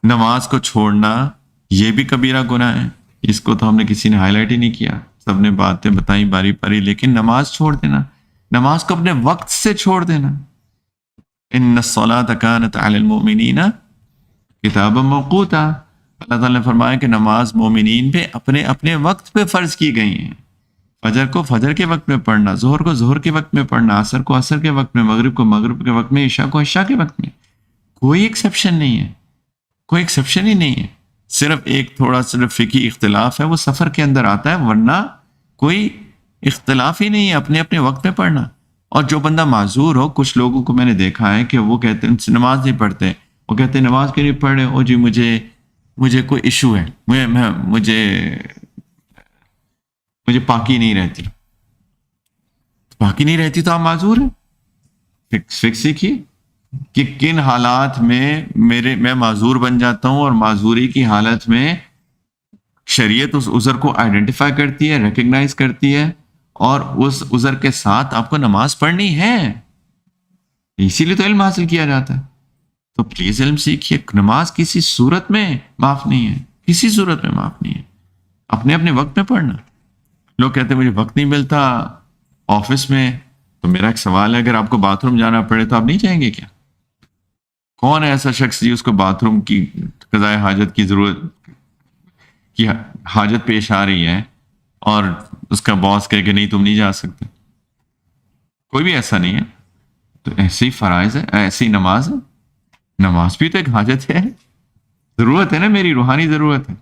نماز کو چھوڑنا یہ بھی کبیرہ گناہ ہے. اس کو تو ہم نے کسی نے ہائی لائٹ ہی نہیں کیا، سب نے باتیں بتائیں باری باری. لیکن نماز چھوڑ دینا، نماز کو اپنے وقت سے چھوڑ دینا. ان الصلاۃ کانت علی المؤمنین کتابا موقوتا. اللہ تعالیٰ نے فرمایا کہ نماز مومنین پہ اپنے اپنے وقت پہ فرض کی گئی ہیں. فجر کو فجر کے وقت میں پڑھنا، ظہر کو ظہر کے وقت میں پڑھنا، عصر کو عصر کے وقت میں، مغرب کو مغرب کے وقت میں، عشاء کو عشاء کے وقت میں. کوئی ایکسیپشن نہیں ہے، کوئی ایکسیپشن ہی نہیں ہے. صرف ایک تھوڑا صرف فقہی اختلاف ہے، وہ سفر کے اندر آتا ہے، ورنہ کوئی اختلاف ہی نہیں ہے. اپنے اپنے وقت میں پڑھنا. اور جو بندہ معذور ہو، کچھ لوگوں کو میں نے دیکھا ہے کہ وہ کہتے ہیں نماز نہیں پڑھتے، وہ کہتے ہیں نماز کیوں نہیں پڑھ رہے؟ او جی مجھے کوئی ایشو ہے، مجھے پاکی نہیں رہتی. پاکی نہیں رہتی تو آپ معذور ہیں. فکس سیکھیے کہ کن حالات میں میں معذور بن جاتا ہوں، اور معذوری کی حالت میں شریعت اس عذر کو آئیڈینٹیفائی کرتی ہے، ریکگنائز کرتی ہے، اور اس عذر کے ساتھ آپ کو نماز پڑھنی ہے. اسی لیے تو علم حاصل کیا جاتا ہے. تو پلیز علم سیکھیے. نماز کسی صورت میں معاف نہیں ہے، کسی صورت میں معاف نہیں ہے. اپنے اپنے وقت میں پڑھنا. لوگ کہتے ہیں مجھے وقت نہیں ملتا آفس میں. تو میرا ایک سوال ہے، اگر آپ کو باتھ روم جانا پڑے تو آپ نہیں جائیں گے کیا؟ کون ہے ایسا شخص جی اس کو باتھ روم کی قضائے حاجت کی ضرورت کی حاجت پیش آ رہی ہے اور اس کا باس کہے کہ نہیں تم نہیں جا سکتے؟ کوئی بھی ایسا نہیں ہے. تو ایسے ہی فرائض ہے، ایسی نماز ہے. نماز بھی تو ایک حاجت ہے، ضرورت ہے نا، میری روحانی ضرورت ہے.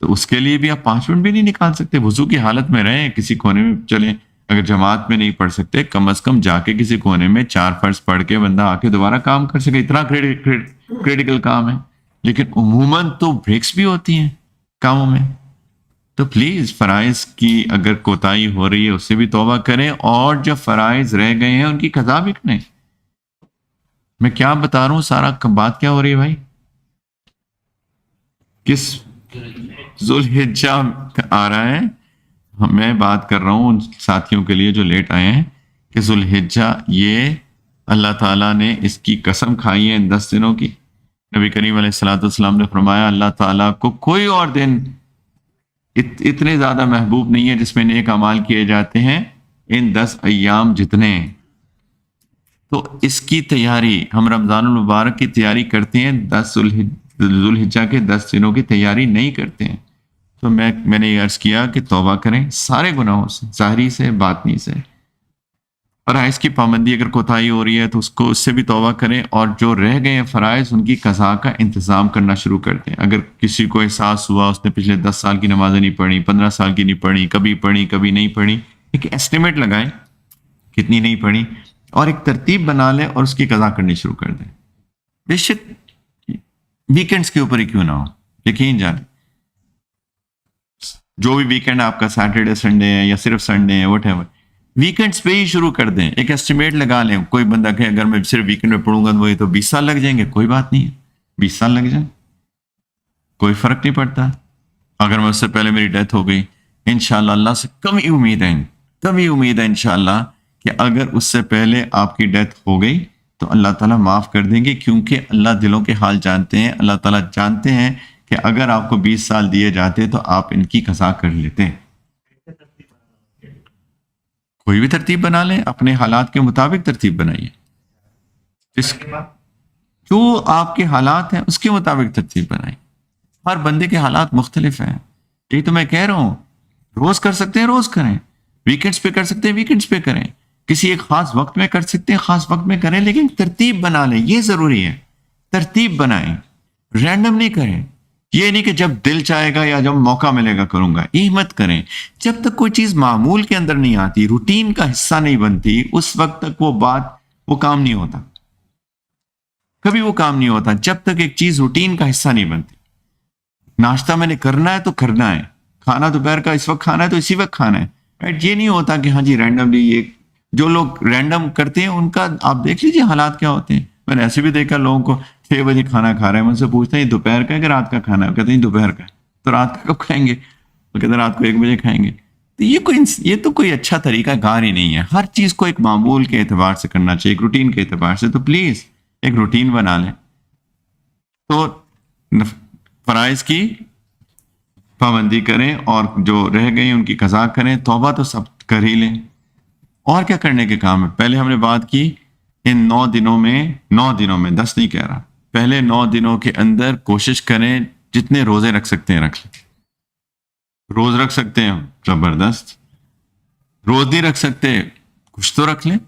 تو اس کے لیے بھی آپ 5 منٹ بھی نہیں نکال سکتے؟ وضو کی حالت میں رہیں، کسی کونے میں چلیں. اگر جماعت میں نہیں پڑھ سکتے، کم از کم جا کے کسی کونے میں 4 فرض پڑھ کے بندہ آ کے دوبارہ کام کر سکے. اتنا کریٹیکل کام ہے. لیکن عموماً تو بریکس بھی ہوتی ہیں کاموں میں. تو پلیز فرائض کی اگر کوتاہی ہو رہی ہے اس سے بھی توبہ کریں، اور جو فرائض رہ گئے ہیں ان کی قضا بھی کریں. میں کیا بتا رہا ہوں، سارا بات کیا ہو رہی ہے بھائی؟ کس ذوالحجہ آ رہا ہے، میں بات کر رہا ہوں ان ساتھیوں کے لیے جو لیٹ آئے ہیں، کہ ذوالحجہ یہ اللہ تعالیٰ نے اس کی قسم کھائی ہے ان 10 دنوں کی. نبی کریم علیہ الصلوۃ والسلام نے فرمایا اللہ تعالیٰ کو کوئی اور دن اتنے زیادہ محبوب نہیں ہے جس میں نیک اعمال کیے جاتے ہیں ان 10 ایام جتنے ہیں. تو اس کی تیاری ہم رمضان المبارک کی تیاری کرتے ہیں، 10 ذوالحجہ کے 10 دنوں کی تیاری نہیں کرتے ہیں. تو میں نے یہ عرض کیا کہ توبہ کریں سارے گناہوں سے، ظاہری سے، باطنی سے. فرائض کی پابندی اگر کوتاہی ہو رہی ہے تو اس سے بھی توبہ کریں، اور جو رہ گئے ہیں فرائض ان کی قضا کا انتظام کرنا شروع کر دیں. اگر کسی کو احساس ہوا اس نے پچھلے 10 سال کی نمازیں نہیں پڑھی، 15 سال کی نہیں پڑھی، کبھی نہیں پڑھی، ایک ایسٹیمیٹ لگائیں کتنی نہیں پڑھی، اور ایک ترتیب بنا لیں اور اس کی قضا کرنی شروع کر دیں. بے شک ویکینڈز کے اوپر ہی کیوں نہ ہو، یقین جانیں جو بھی ویکینڈ آپ کا سیٹرڈے سنڈے ہے یا صرف سنڈے ہے وٹ ایور، ویکینڈس پہ ہی شروع کر دیں. ایک ایسٹیمیٹ لگا لیں. کوئی بندہ کہ اگر میں صرف ویکینڈ میں پڑھوں گا تو وہی تو 20 سال لگ جائیں گے. کوئی بات نہیں ہے، 20 سال لگ جائیں، کوئی فرق نہیں پڑتا. اگر میں اس سے پہلے میری ڈیتھ ہو گئی، انشاءاللہ اللہ سے کمی امید ہے انشاءاللہ کہ اگر اس سے پہلے آپ کی ڈیتھ ہو گئی تو اللہ تعالیٰ معاف کر دیں گے، کیونکہ اللہ دلوں کے حال جانتے ہیں. اللہ تعالیٰ جانتے ہیں کہ اگر آپ کو 20 سال دیے جاتے تو آپ ان کی قضا کر لیتے. کوئی بھی ترتیب بنا لیں، اپنے حالات کے مطابق ترتیب بنائیے. جس جو آپ کے حالات ہیں اس کے مطابق ترتیب بنائیں. ہر بندے کے حالات مختلف ہیں. یہی تو میں کہہ رہا ہوں، روز کر سکتے ہیں روز کریں، ویکینڈز پہ کر سکتے ہیں ویکینڈز پہ کریں، کسی ایک خاص وقت میں کر سکتے ہیں خاص وقت میں کریں، لیکن ترتیب بنا لیں. یہ ضروری ہے، ترتیب بنائیں، رینڈم نہیں کریں. یہ نہیں کہ جب دل چاہے گا یا جب موقع ملے گا کروں گا. یہ مت کریں. جب تک کوئی چیز معمول کے اندر نہیں آتی، روٹین کا حصہ نہیں بنتی، اس وقت تک وہ کام نہیں ہوتا. کبھی وہ کام نہیں ہوتا جب تک ایک چیز روٹین کا حصہ نہیں بنتی. ناشتہ میں نے کرنا ہے تو کرنا ہے، کھانا دوپہر کا اس وقت کھانا ہے تو اسی وقت کھانا ہے. رائٹ؟ یہ نہیں ہوتا کہ ہاں جی رینڈملی. یہ جو لوگ رینڈم کرتے ہیں ان کا آپ دیکھ لیجیے حالات کیا ہوتے ہیں. میں نے ایسے بھی دیکھا لوگوں کو 6 بجے کھانا کھا رہے ہیں، مجھ سے پوچھتے ہیں یہ دوپہر کا ہے کہ رات کا کھانا ہے؟ کہتے ہیں دوپہر کا ہے. تو رات کا کب کھائیں گے؟ وہ کہتے ہیں رات کو 1 بجے کھائیں گے. تو یہ تو کوئی اچھا طریقہ کار ہی نہیں ہے. ہر چیز کو ایک معمول کے اعتبار سے کرنا چاہیے، ایک روٹین کے اعتبار سے. تو پلیز ایک روٹین بنا لیں. تو فرائض کی پابندی کریں اور جو رہ گئی ان کی قضا کریں. توبہ تو سب کر ہی لیں. اور کیا کرنے کے کام ہے؟ پہلے ہم نے بات کی ان 9 دنوں میں 10 نہیں کہہ رہا، پہلے 9 دنوں کے اندر کوشش کریں جتنے روزے رکھ سکتے ہیں رکھ لیں. روز رکھ سکتے ہیں زبردست. روز نہیں رکھ سکتے کچھ تو رکھ لیں.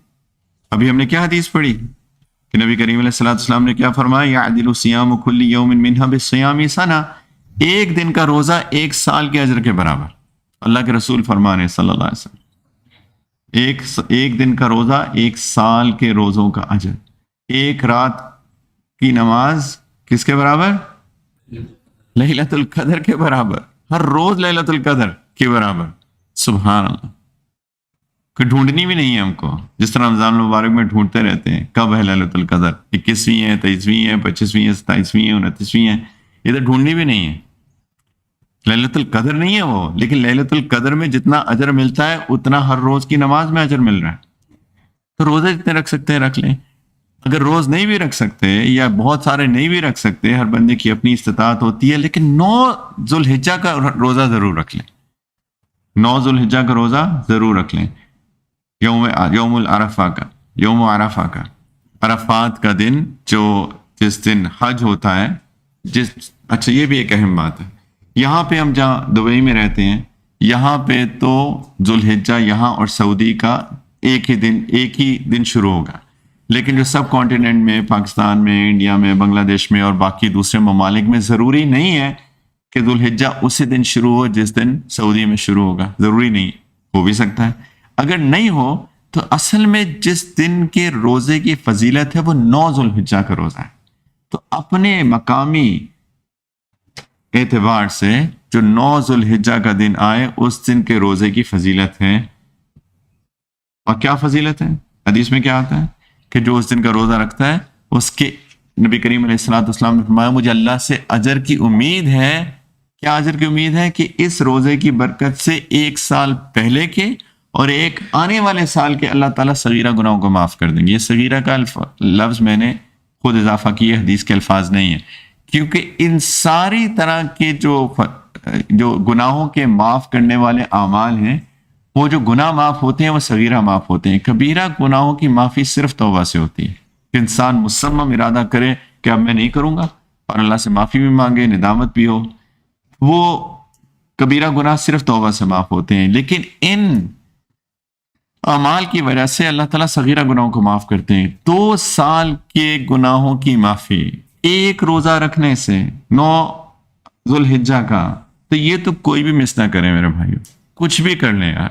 ابھی ہم نے کیا حدیث پڑھی کہ نبی کریم علیہ الصلوۃ والسلام نے کیا فرمایا؟ یعدل صیام کل یوم منها بالصیام سنہ. ایک دن کا روزہ 1 سال کے اجر کے برابر. اللہ کے رسول فرمانے صلی اللہ علیہ وسلم، ایک دن کا روزہ 1 سال کے روزوں کا اجر. ایک رات کی نماز کس کے برابر؟ لیلۃ القدر کے برابر. ہر روز لیلۃ القدر کے برابر. سبحان اللہ. کوئی ڈھونڈنی بھی نہیں ہے ہم کو، جس طرح رمضان المبارک میں ڈھونڈتے رہتے ہیں کب ہے لیلۃ القدر. 21ویں ہے، 23ویں ہے، 25ویں ہے، 27ویں ہے، 29ویں ہے. یہ تو ڈھونڈنی بھی نہیں ہے. لیلۃ القدر نہیں ہے وہ، لیکن لیلۃ القدر میں جتنا اجر ملتا ہے اتنا ہر روز کی نماز میں اجر مل رہا ہے. تو روزے جتنے رکھ سکتے ہیں رکھ لیں. اگر روز نہیں بھی رکھ سکتے یا بہت سارے نہیں بھی رکھ سکتے، ہر بندے کی اپنی استطاعت ہوتی ہے، لیکن 9 ذوالحجہ کا روزہ ضرور رکھ لیں. 9 ذوالحجہ کا روزہ ضرور رکھ لیں. یوم عرفہ کا عرفات کا دن، جس دن حج ہوتا ہے. اچھا یہ بھی ایک اہم بات ہے. یہاں پہ ہم جہاں دبئی میں رہتے ہیں، یہاں پہ تو ذوالحجہ یہاں اور سعودی کا ایک ہی دن شروع ہوگا. لیکن جو سب کانٹیننٹ میں، پاکستان میں، انڈیا میں، بنگلہ دیش میں اور باقی دوسرے ممالک میں ضروری نہیں ہے کہ ذوالحجہ اسی دن شروع ہو جس دن سعودی میں شروع ہوگا. ضروری نہیں، ہو بھی سکتا ہے. اگر نہیں ہو تو اصل میں جس دن کے روزے کی فضیلت ہے وہ 9 ذوالحجہ کا روزہ ہے. تو اپنے مقامی اعتبار سے جو 9 ذوالحجہ کا دن آئے اس دن کے روزے کی فضیلت ہے. اور کیا فضیلت ہے؟ حدیث میں کیا آتا ہے کہ جو اس دن کا روزہ رکھتا ہے اس کے، نبی کریم علیہ الصلوۃ والسلام نے فرمایا مجھے اللہ سے اجر کی امید ہے. کیا اجر کی امید ہے؟ کہ اس روزے کی برکت سے 1 سال پہلے کے اور ایک آنے والے سال کے اللہ تعالیٰ صغیرہ گناہوں کو معاف کر دیں گے. یہ صغیرہ کا لفظ میں نے خود اضافہ کیا، حدیث کے الفاظ نہیں ہیں، کیونکہ ان ساری طرح کے جو گناہوں کے معاف کرنے والے اعمال ہیں، وہ جو گناہ معاف ہوتے ہیں وہ صغیرہ معاف ہوتے ہیں. کبیرہ گناہوں کی معافی صرف توبہ سے ہوتی ہے. کہ انسان مصمم ارادہ کرے کہ اب میں نہیں کروں گا اور اللہ سے معافی بھی مانگے، ندامت بھی ہو، وہ کبیرہ گناہ صرف توبہ سے معاف ہوتے ہیں. لیکن ان اعمال کی وجہ سے اللہ تعالیٰ صغیرہ گناہوں کو معاف کرتے ہیں. 2 سال کے گناہوں کی معافی ایک روزہ رکھنے سے، 9 ذوالحجہ کا. تو یہ تو کوئی بھی مس نہ کرے میرے بھائیو، کچھ بھی کر لیں یار،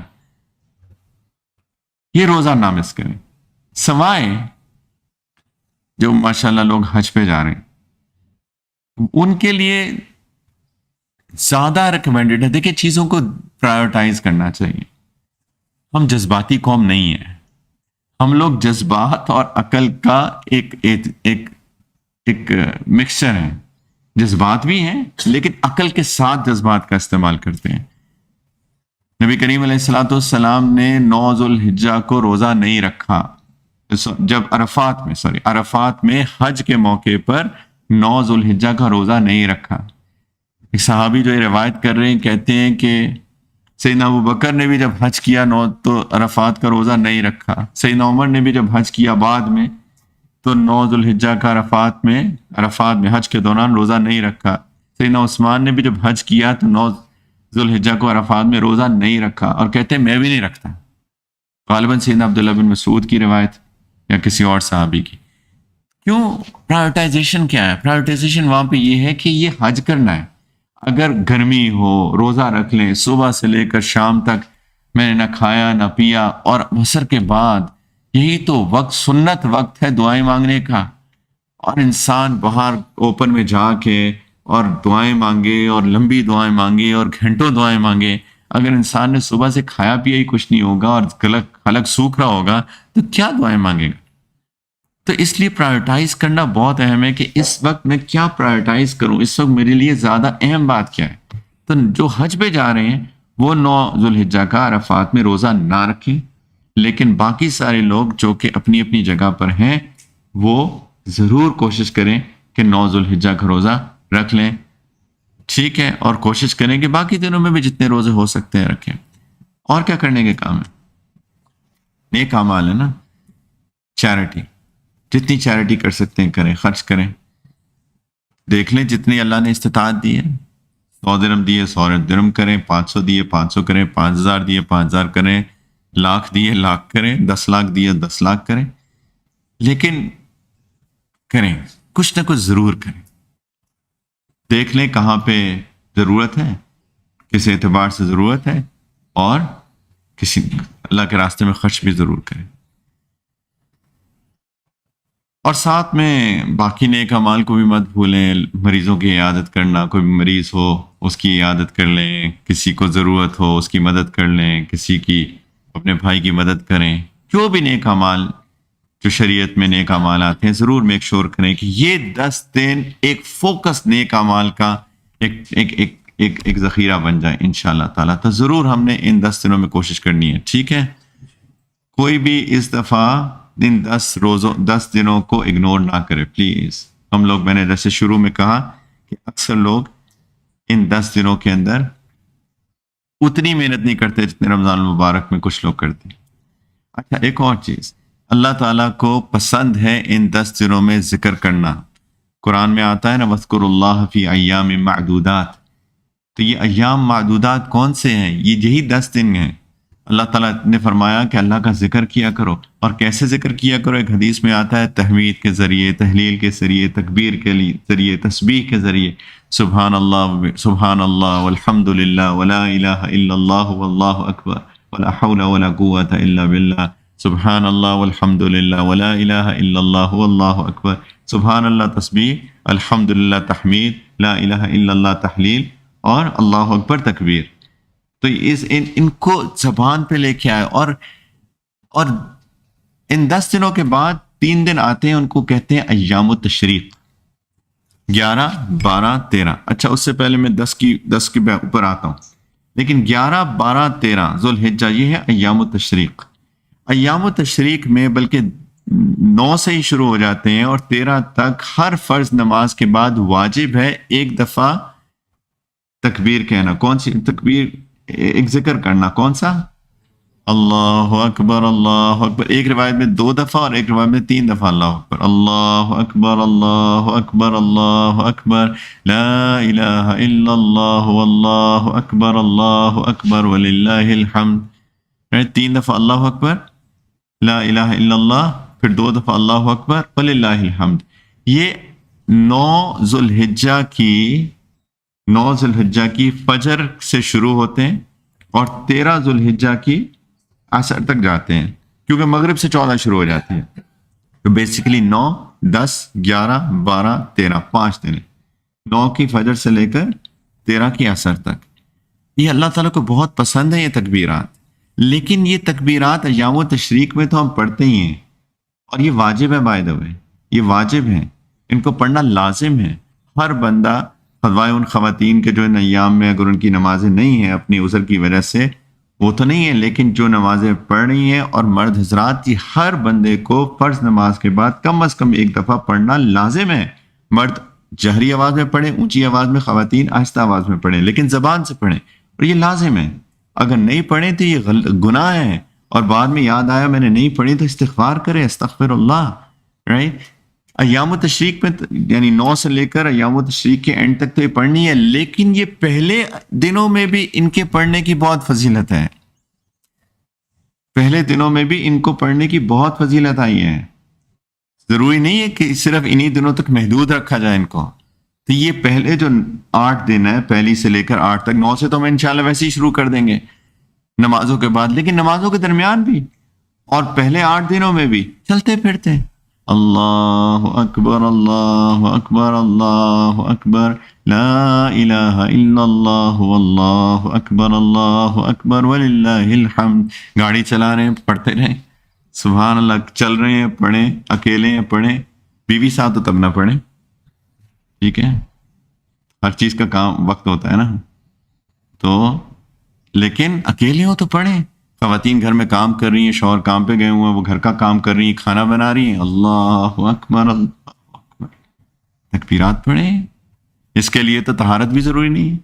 یہ روزہ نہ مس کریں. سوائے جو ماشاءاللہ لوگ حج پہ جا رہے ہیں ان کے لیے زیادہ ریکمینڈڈ ہے. دیکھیں چیزوں کو پرائیورٹائز کرنا چاہیے. ہم جذباتی قوم نہیں ہیں. ہم لوگ جذبات اور عقل کا ایک مکسچر ہے. جذبات بھی ہیں لیکن عقل کے ساتھ جذبات کا استعمال کرتے ہیں. نبی کریم علیہ الصلوۃ والسلام نے 9 ذوالحجہ کو روزہ نہیں رکھا. جب عرفات میں حج کے موقع پر 9 ذوالحجہ کا روزہ نہیں رکھا. ایک صحابی جو یہ روایت کر رہے ہیں کہتے ہیں کہ سیدنا ابو بکر نے بھی جب حج کیا تو عرفات کا روزہ نہیں رکھا. سیدنا عمر نے بھی جب حج کیا بعد میں تو 9 ذوالحجہ کا عرفات میں حج کے دوران روزہ نہیں رکھا. سیدنا عثمان نے بھی جب حج کیا تو 9 ذوالحجہ کو عرفات میں روزہ نہیں رکھا اور کہتے ہیں میں بھی نہیں رکھتا. غالباً سیدنا عبداللہ بن مسعود کی روایت یا کسی اور صحابی کی. کیوں پرائیورٹائزیشن کیا ہے؟ پرائیورٹائزیشن وہاں پہ یہ ہے کہ یہ حج کرنا ہے. اگر گرمی ہو روزہ رکھ لیں, صبح سے لے کر شام تک میں نے نہ کھایا نہ پیا, اور عصر کے بعد یہی تو وقت سنت وقت ہے دعائیں مانگنے کا, اور انسان باہر اوپن میں جا کے اور دعائیں مانگے اور لمبی دعائیں مانگے اور گھنٹوں دعائیں مانگے. اگر انسان نے صبح سے کھایا پیا ہی کچھ نہیں ہوگا اور حلق سوکھ رہا ہوگا تو کیا دعائیں مانگے گا؟ تو اس لیے پرائیورٹائز کرنا بہت اہم ہے کہ اس وقت میں کیا پرائیورٹائز کروں, اس وقت میرے لیے زیادہ اہم بات کیا ہے. تو جو حج پہ جا رہے ہیں وہ 9 ذوالحجہ کا عرفات میں روزہ نہ رکھیں, لیکن باقی سارے لوگ جو کہ اپنی اپنی جگہ پر ہیں وہ ضرور کوشش کریں کہ 9 ذوالحجہ کا روزہ رکھ لیں. ٹھیک ہے, اور کوشش کریں کہ باقی دنوں میں بھی جتنے روزے ہو سکتے ہیں رکھیں. اور کیا کرنے کے کام ہے؟ نیک اعمال ہے نا, چیریٹی. جتنی چیریٹی کر سکتے ہیں کریں, خرچ کریں. دیکھ لیں جتنی اللہ نے استطاعت دی ہے. 100 درہم دیے 100 درہم کریں, 500 دیے 500 کریں, 5000 دیے 5000 کریں, لاکھ دیے لاکھ کریں, 10 لاکھ دیے 10 لاکھ کریں. لیکن کریں, کچھ نہ کچھ ضرور کریں. دیکھ لیں کہاں پہ ضرورت ہے, کس اعتبار سے ضرورت ہے, اور کسی اللہ کے راستے میں خرچ بھی ضرور کریں. اور ساتھ میں باقی نیک اعمال کو بھی مت بھولیں. مریضوں کی عیادت کرنا, کوئی مریض ہو اس کی عیادت کر لیں, کسی کو ضرورت ہو اس کی مدد کر لیں, کسی کی اپنے بھائی کی مدد کریں. جو بھی نیک اعمال جو شریعت میں نیک اعمال آتے ہیں ضرور میک شور کریں کہ یہ 10 دن ایک فوکس نیک اعمال کا ایک ذخیرہ بن جائے انشاءاللہ تعالیٰ. تو ضرور ہم نے ان 10 دنوں میں کوشش کرنی ہے. ٹھیک ہے, کوئی بھی اس دفعہ ان 10 دنوں کو اگنور نہ کرے پلیز. ہم لوگ, میں نے جیسے شروع میں کہا کہ اکثر لوگ ان 10 دنوں کے اندر اتنی محنت نہیں کرتے جتنے رمضان المبارک میں کچھ لوگ کرتے ہیں. اچھا, ایک اور چیز, اللہ تعالیٰ کو پسند ہے ان 10 دنوں میں ذکر کرنا. قرآن میں آتا ہے نا وَاذْكُرُوا اللَّهَ فِي أَيَّامٍ مَعْدُودَاتٍ. تو یہ ایام معدودات کون سے ہیں؟ یہی 10 دن ہیں. اللہ تعالیٰ نے فرمایا کہ اللہ کا ذکر کیا کرو. اور کیسے ذکر کیا کرو؟ ایک حدیث میں آتا ہے تحمید کے ذریعے, تحلیل کے ذریعے, تکبیر کے ذریعے, تسبیح کے ذریعے. سبحان اللہ والحمد للہ ولا الہ الا اللہ واللہ اکبر ولا حول ولا قوۃ الا باللہ. سبحان اللہ والحمد للہ ولا الہ الا اللہ واللہ اکبر. سبحان اللہ تسبیح, الحمد للہ تحمید, لا الہ الا اللہ تحلیل, اور اللہ اکبر تکبیر. تو ان کو زبان پہ لے کے آئے. اور ان 10 دنوں کے بعد 3 دن آتے ہیں, ان کو کہتے ہیں ایام التشریق, 11 12 13. اچھا, اس سے پہلے میں 10 کے اوپر آتا ہوں. لیکن 11 12 13 ذوالحجہ یہ ہے ایام التشریق. ایام التشریق میں بلکہ 9 سے ہی شروع ہو جاتے ہیں اور 13 تک ہر فرض نماز کے بعد واجب ہے ایک دفعہ تکبیر کہنا. کون سی تکبیر؟ ایک ذکر کرنا. کون سا؟ اللہ اکبر اللہ اکبر. ایک روایت میں 2 دفعہ اور ایک روایت میں 3 دفعہ اللہ اکبر. اللہ اکبر اللہ اکبر اللہ اکبر, لا الہ الا اللہ واللہ اکبر وللہ الحمد. 3 دفعہ اللہ اکبر, لا الہ الا اللہ, پھر 2 دفعہ اللہ اکبر وللہ الحمد. یہ 9 ذوالحجہ کی فجر سے شروع ہوتے ہیں اور 13 ذوالحجہ کی عصر تک جاتے ہیں, کیونکہ مغرب سے 14 شروع ہو جاتی ہے. تو بیسیکلی 9 10 11 12 13 5 دن. 9 کی فجر سے لے کر 13 کے عصر تک، یہ اللہ تعالیٰ کو بہت پسند ہے یہ تکبیرات، لیکن یہ تکبیرات ایام و تشریق میں تو ہم پڑھتے ہی ہیں، اور یہ واجب ہے، بائی دا وے یہ واجب ہیں، ان کو پڑھنا لازم ہے۔ ہر بندہ خدوائے ان خواتین کے جو ان ایام میں اگر ان کی نمازیں نہیں ہیں اپنی عذر کی وجہ سے، وہ تو نہیں ہے، لیکن جو نمازیں پڑھ رہی ہیں اور مرد حضرات کی ہر بندے کو فرض نماز کے بعد کم از کم ایک دفعہ پڑھنا لازم ہے۔ مرد جہری آواز میں پڑھیں، اونچی آواز میں، خواتین آہستہ آواز میں پڑھیں، لیکن زبان سے پڑھیں، اور یہ لازم ہے۔ اگر نہیں پڑھیں تو یہ گناہ ہے، اور بعد میں یاد آیا میں نے نہیں پڑھی تو استغفار کرے، استغفر اللہ، رائٹ۔ ایام و تشریق میں یعنی 9 سے لے کر ایام و تشریق کے اینڈ تک تو یہ پڑھنی ہے، لیکن یہ پہلے دنوں میں بھی ان کے پڑھنے کی بہت فضیلت ہے، پہلے دنوں میں بھی ان کو پڑھنے کی بہت فضیلت آئی ہے۔ ضروری نہیں ہے کہ صرف انہی دنوں تک محدود رکھا جائے ان کو، تو یہ پہلے جو 8 دن ہے، پہلی سے لے کر 8 تک، 9 سے تو ہم انشاءاللہ ویسے ہی شروع کر دیں گے نمازوں کے بعد، لیکن نمازوں کے درمیان بھی اور پہلے 8 دنوں میں بھی چلتے پھرتے اللہ اکبر اللہ اکبر اللہ اکبر لا الہ الا اللہ واللہ اکبر وللہ الحمد، گاڑی چلا رہے ہیں پڑھتے رہیں، سبحان اللہ، چل رہے ہیں پڑھیں، اکیلے ہیں پڑھیں، بیوی ساتھ تو تب نہ پڑھیں، ٹھیک ہے، ہر چیز کا کام وقت ہوتا ہے نا، تو لیکن اکیلے ہو تو پڑھیں۔ خواتین گھر میں کام کر رہی ہیں، شوہر کام پہ گئے ہوئے ہیں، وہ گھر کا کام کر رہی ہیں، کھانا بنا رہی ہیں، اللہ اکبر اللہ اکبر، تکبیرات پڑھیں۔ اس کے لیے تو طہارت بھی ضروری نہیں ہے،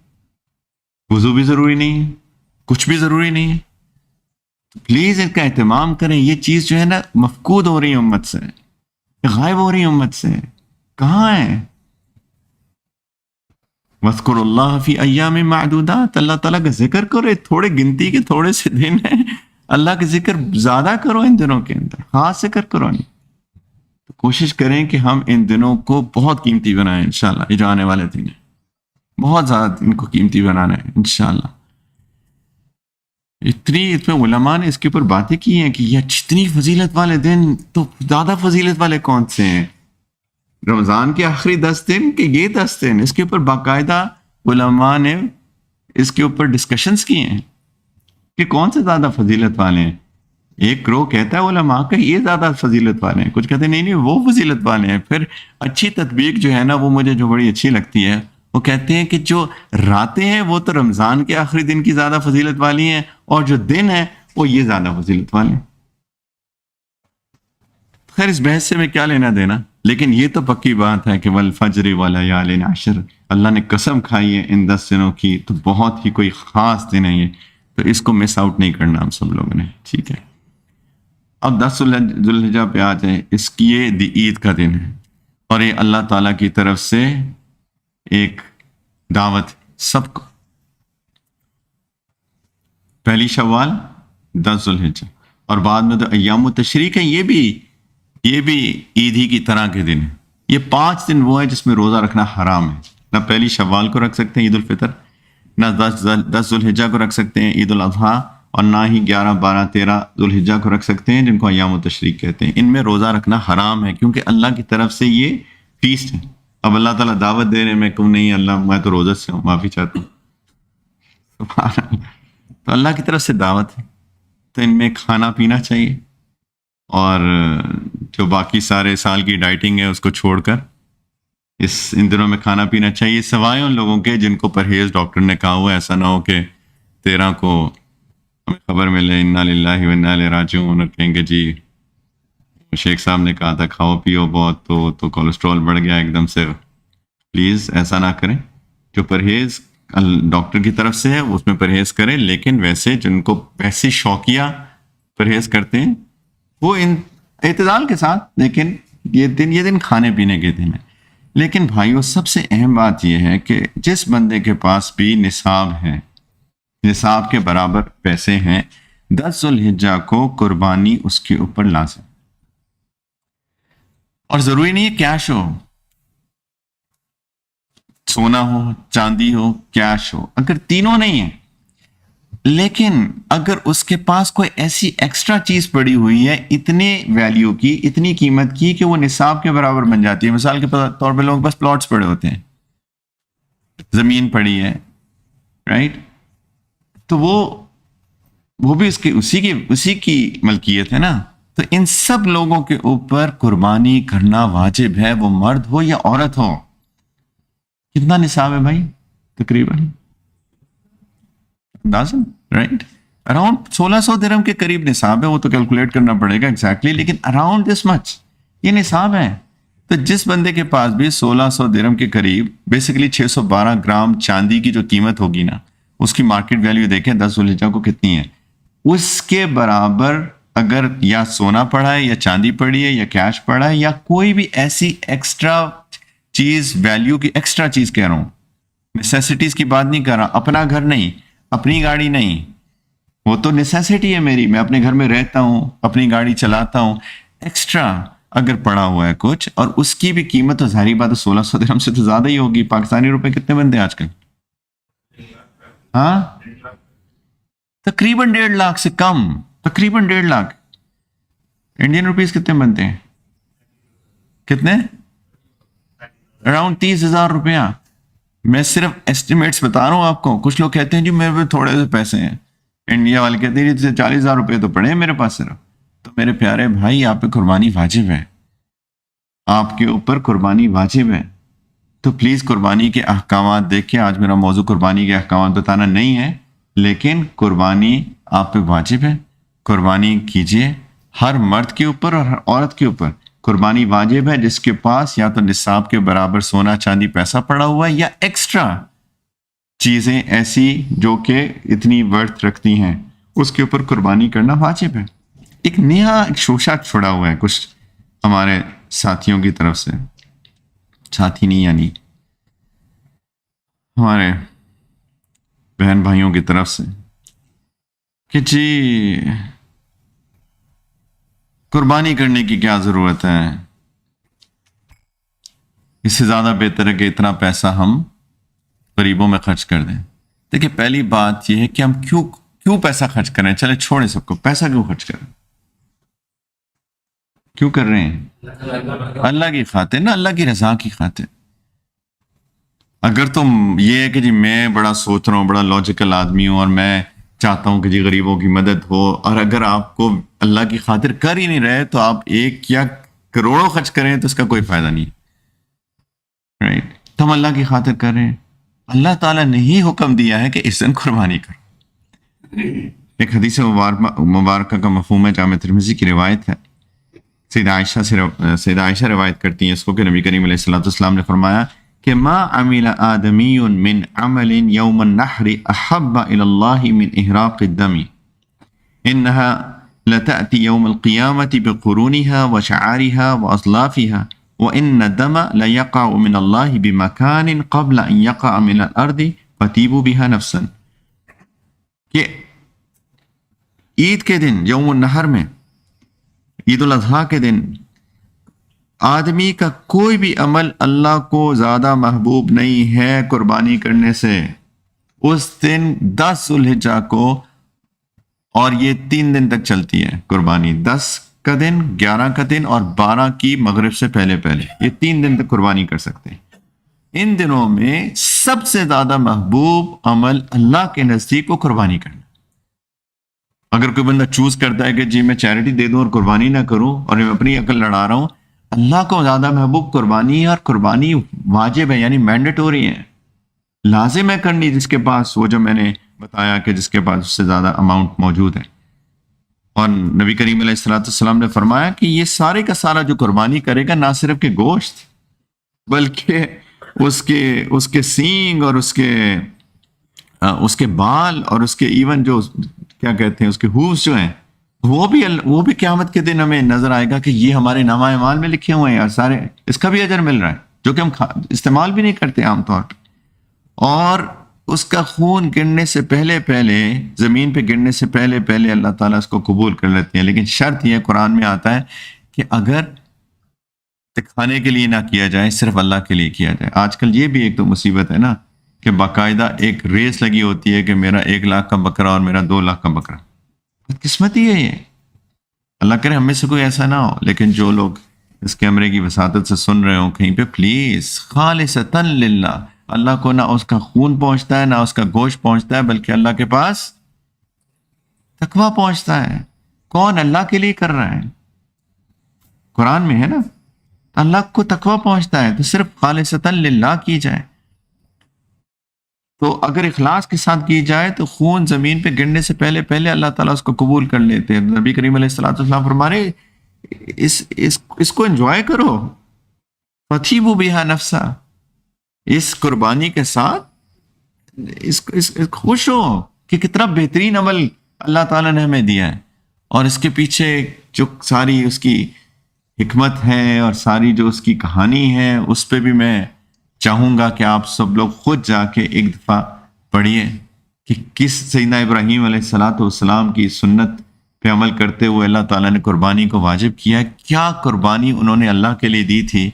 وضو بھی ضروری نہیں ہے، کچھ بھی ضروری نہیں ہے، تو پلیز ان کا اہتمام کریں۔ یہ چیز جو ہے نا مفقود ہو رہی ہے امت سے، غائب ہو رہی ہے امت سے، کہاں ہے؟ وَاذْكُرُوا اللَّهَ فِي أَيَّامٍ مَعْدُودَاتٍ، اللہ تعالیٰ کا ذکر کرو، تھوڑے گنتی کے تھوڑے سے دن ہیں، اللہ کا ذکر زیادہ کرو ان دنوں کے اندر، خاص ذکر کرو نہیں، تو کوشش کریں کہ ہم ان دنوں کو بہت قیمتی بنائیں انشاءاللہ۔ یہ جو آنے والے دن ہیں بہت زیادہ ان کو قیمتی بنانا ہے انشاءاللہ۔ اس میں علماء نے اس کے اوپر باتیں کی ہیں کہ یہ اتنی فضیلت والے دن تو زیادہ فضیلت والے کون سے ہیں؟ رمضان کے آخری 10 دن کہ یہ 10 دن؟ اس کے اوپر باقاعدہ علماء نے اس کے اوپر ڈسکشنز کیے ہیں کہ کون سے زیادہ فضیلت والے ہیں۔ ایک گروہ کہتا ہے علماء کا یہ زیادہ فضیلت والے ہیں، کچھ کہتے ہیں نہیں وہ فضیلت والے ہیں۔ پھر اچھی تطبیق جو ہے نا وہ مجھے جو بڑی اچھی لگتی ہے، وہ کہتے ہیں کہ جو راتیں ہیں وہ تو رمضان کے آخری دن کی زیادہ فضیلت والی ہیں، اور جو دن ہیں وہ یہ زیادہ فضیلت والے ہیں۔ خیر اس بحث سے میں کیا لینا دینا، لیکن یہ تو پکی بات ہے کہ والفجر ولیال عشر، اللہ نے قسم کھائی ہے ان 10 دنوں کی، تو بہت ہی کوئی خاص دن ہے یہ، تو اس کو مس آؤٹ نہیں کرنا ہم سب لوگوں نے، ٹھیک ہے۔ اب 10 ذوالحجہ پہ آ جائیں، اس کی یہ عید کا دن ہے، اور یہ اللہ تعالیٰ کی طرف سے ایک دعوت سب کو۔ پہلی شوال، 10 ذوالحجہ، اور بعد میں تو ایام التشریق ہے، یہ بھی عید ہی کی طرح کے دن ہیں۔ یہ 5 دن وہ ہیں جس میں روزہ رکھنا حرام ہے، نہ پہلی شوال کو رکھ سکتے ہیں عید الفطر، نہ 10 ذوالحجہ کو رکھ سکتے ہیں عید الاضحیٰ، اور نہ ہی 11، 12، 13 ذوالحجہ کو رکھ سکتے ہیں جن کو ایام التشریق کہتے ہیں۔ ان میں روزہ رکھنا حرام ہے کیونکہ اللہ کی طرف سے یہ فیسٹ ہے۔ اب اللہ تعالیٰ دعوت دے رہے ہیں، میں کہوں نہیں اللہ میں تو روزہ سے ہوں، معافی چاہتا ہوں، سبحان اللہ، تو اللہ کی طرف سے دعوت ہے، تو ان میں کھانا پینا چاہیے، اور جو باقی سارے سال کی ڈائٹنگ ہے اس کو چھوڑ کر ان دنوں میں کھانا پینا چاہیے، سوائے ان لوگوں کے جن کو پرہیز ڈاکٹر نے کہا ہوا ہے۔ ایسا نہ ہو کہ 13 کو ہمیں خبر ملے انا للہ و انا الیہ راجعون اور کہیں گے جی شیخ صاحب نے کہا تھا کھاؤ پیو بہت تو کولیسٹرول بڑھ گیا ایک دم سے۔ پلیز ایسا نہ کریں، جو پرہیز ڈاکٹر کی طرف سے ہے اس میں پرہیز کریں، لیکن ویسے جن کو ویسے شوقیہ پرہیز کرتے ہیں وہ ان اعتدال کے ساتھ، لیکن یہ دن کھانے پینے کے دن ہیں۔ لیکن بھائیو سب سے اہم بات یہ ہے کہ جس بندے کے پاس بھی نصاب ہے، نصاب کے برابر پیسے ہیں، 10 ذوالحجہ کو قربانی اس کے اوپر لازم، اور ضروری نہیں ہے کیش ہو، سونا ہو، چاندی ہو، کیش ہو، اگر تینوں نہیں ہیں، لیکن اگر اس کے پاس کوئی ایسی ایکسٹرا چیز پڑی ہوئی ہے اتنے ویلیو کی، اتنی قیمت کی کہ وہ نصاب کے برابر بن جاتی ہے۔ مثال کے طور پہ لوگوں کے پاس پلاٹس پڑے ہوتے ہیں، زمین پڑی ہے، رائٹ. تو وہ بھی اسی کی ملکیت ہے نا. تو ان سب لوگوں کے اوپر قربانی کرنا واجب ہے، وہ مرد ہو یا عورت ہو. کتنا نصاب ہے بھائی؟ تقریباً اندازن رائٹ اراؤنڈ 1600 درہم کے قریب نصاب ہے. وہ تو کیلکولیٹ کرنا پڑے گا ایگزیکٹلی، لیکن اراؤنڈ دس مچ یہ نصاب ہے. تو جس بندے کے پاس بھی 1600 درہم کے قریب، بیسیکلی 612 گرام چاندی کی جو قیمت ہوگی نا، اس کی مارکیٹ ویلیو دیکھیں 10 ذوالحجہ کو کتنی ہے، اس کے برابر اگر یا سونا پڑا ہے یا چاندی پڑی ہے یا کیش پڑا ہے یا کوئی بھی ایسی ایکسٹرا چیز، ویلیو کی ایکسٹرا چیز کہہ رہا ہوں، نیسیسٹیز کی بات نہیں کر رہا. اپنا گھر نہیں، اپنی گاڑی نہیں، وہ تو نیسیسٹی ہے میری، میں اپنے گھر میں رہتا ہوں، اپنی گاڑی چلاتا ہوں. ایکسٹرا اگر پڑا ہوا ہے کچھ اور اس کی بھی قیمت، تو ظاہری بات ہے 1600 درہم سے تو زیادہ ہی ہوگی. پاکستانی روپے کتنے بنتے ہیں آج کل؟ ہاں تقریباً 1.5 لاکھ سے کم، تقریباً 1.5 لاکھ. انڈین روپیز کتنے بنتے ہیں؟ کتنے؟ اراؤنڈ 30,000 روپیہ. میں صرف ایسٹیمیٹس بتا رہا ہوں آپ کو. کچھ لوگ کہتے ہیں جی میرے پاس تھوڑے سے پیسے ہیں، انڈیا والے کہتے ہیں جی 40,000 روپے تو پڑے ہیں میرے پاس صرف. تو میرے پیارے بھائی، آپ پہ قربانی واجب ہے، آپ کے اوپر قربانی واجب ہے. تو پلیز قربانی کے احکامات دیکھیں. آج میرا موضوع قربانی کے احکامات بتانا نہیں ہے، لیکن قربانی آپ پہ واجب ہے. قربانی کیجئے، ہر مرد کے اوپر اور ہر عورت کے اوپر قربانی واجب ہے. جس کے پاس یا تو نصاب کے برابر سونا چاندی پیسہ پڑا ہوا ہے یا ایکسٹرا چیزیں ایسی جو کہ اتنی ورتھ رکھتی ہیں، اس کے اوپر قربانی کرنا واجب ہے. ایک نیا شوشہ چھڑا ہوا ہے کچھ ہمارے ساتھیوں کی طرف سے، ساتھی نہیں یعنی ہمارے بہن بھائیوں کی طرف سے، کہ جی قربانی کرنے کی کیا ضرورت ہے، اس سے زیادہ بہتر ہے کہ اتنا پیسہ ہم غریبوں میں خرچ کر دیں. دیکھیں پہلی بات یہ ہے کہ ہم کیوں پیسہ خرچ کر رہے ہیں. چلے چھوڑیں سب کو، پیسہ کیوں خرچ کر رہے ہیں؟ کیوں کر رہے ہیں؟ اللہ کی خاطر نا، اللہ کی رضا کی خاطر. اگر تم یہ ہے کہ جی میں بڑا سوچ رہا ہوں، بڑا لاجیکل آدمی ہوں اور میں چاہتا ہوں کہ جی غریبوں کی مدد ہو، اور اگر آپ کو اللہ کی خاطر کر ہی نہیں رہے تو آپ 1 یا کروڑوں خرچ کریں تو اس کا کوئی فائدہ نہیں. رائٹ؟ تو ہم اللہ کی خاطر کر رہے ہیں. اللہ تعالیٰ نے ہی حکم دیا ہے کہ اس دن قربانی کرو. ایک حدیث مبارکہ کا مفہوم ہے، جامع ترمذی کی روایت ہے. سیدہ عائشہ روایت کرتی ہیں اس کو کہ نبی کریم علیہ الصلوۃ والسلام نے فرمایا کہ ما عمل آدمی من عمل یوم النحر احب الى اللہ من احراق الدم انها لتأتی یوم القیامة بقرونها وشعارها واصلافها وان الدم ليقع من اللہ بمكان قبل ان يقع من الارض فتیبوا بها نفسا. کہ عید کے دن یوم النحر میں، عید الاضحیٰ کے دن، آدمی کا کوئی بھی عمل اللہ کو زیادہ محبوب نہیں ہے قربانی کرنے سے. اس دن 10 ذوالحجہ کو، اور یہ 3 دن تک چلتی ہے قربانی، 10 کا دن، 11 کا دن اور 12 کی مغرب سے پہلے یہ 3 دن تک قربانی کر سکتے ہیں. ان دنوں میں سب سے زیادہ محبوب عمل اللہ کے نزدیک کو قربانی کرنا. اگر کوئی بندہ چوز کرتا ہے کہ جی میں چیریٹی دے دوں اور قربانی نہ کروں اور میں اپنی عقل لڑا رہا ہوں، اللہ کو زیادہ محبوب قربانی ہے، اور قربانی واجب ہے یعنی مینڈیٹوری ہے، لازم ہے کرنی. جس کے پاس وہ جو میں نے بتایا کہ جس کے پاس اس سے زیادہ اماؤنٹ موجود ہے. اور نبی کریم علیہ الصلوۃ والسلام نے فرمایا کہ یہ سارے کا سارا جو قربانی کرے گا، نہ صرف کہ گوشت بلکہ اس کے سینگ اور اس کے بال اور اس کے ایون جو کیا کہتے ہیں اس کے ہووز جو ہیں، وہ بھی قیامت کے دن ہمیں نظر آئے گا کہ یہ ہمارے نامہ اعمال میں لکھے ہوئے ہیں، اور سارے اس کا بھی اجر مل رہا ہے جو کہ ہم استعمال بھی نہیں کرتے عام طور پہ. اور اس کا خون گرنے سے پہلے زمین پہ گرنے سے پہلے اللہ تعالیٰ اس کو قبول کر لیتے ہیں. لیکن شرط یہ قرآن میں آتا ہے کہ اگر دکھانے کے لیے نہ کیا جائے، صرف اللہ کے لیے کیا جائے. آج کل یہ بھی ایک تو مصیبت ہے نا کہ باقاعدہ ایک ریس لگی ہوتی ہے کہ میرا 1 لاکھ کا بکرا اور میرا 2 لاکھ کا بکرا. قسمتی ہے یہ، اللہ کرے ہم میں سے کوئی ایسا نہ ہو. لیکن جو لوگ اس کیمرے کی وساطت سے سن رہے ہوں کہیں پہ، پلیز خالصتاً للہ اللہ کو نہ اس کا خون پہنچتا ہے نہ اس کا گوشت پہنچتا ہے، بلکہ اللہ کے پاس تقویٰ پہنچتا ہے۔ کون اللہ کے لیے کر رہا ہے؟ قرآن میں ہے نا، اللہ کو تقویٰ پہنچتا ہے تو صرف خالصتاً للہ کی جائے۔ تو اگر اخلاص کے ساتھ کی جائے تو خون زمین پہ گرنے سے پہلے پہلے اللہ تعالیٰ اس کو قبول کر لیتے ہیں۔ نبی کریم علیہ الصلوۃ والسلام فرما رہے اس کو انجوائے کرو، فَتِیبُوا بِهَا نَفْسًا، اس قربانی کے ساتھ اس خوش ہو کہ کتنا بہترین عمل اللہ تعالیٰ نے ہمیں دیا ہے، اور اس کے پیچھے جو ساری اس کی حکمت ہے اور ساری جو اس کی کہانی ہے، اس پہ بھی میں چاہوں گا کہ آپ سب لوگ خود جا کے ایک دفعہ پڑھیے کہ کس سیدنا ابراہیم علیہ الصلوۃ والسلام کی سنت پہ عمل کرتے ہوئے اللہ تعالیٰ نے قربانی کو واجب کیا، کیا قربانی انہوں نے اللہ کے لیے دی تھی،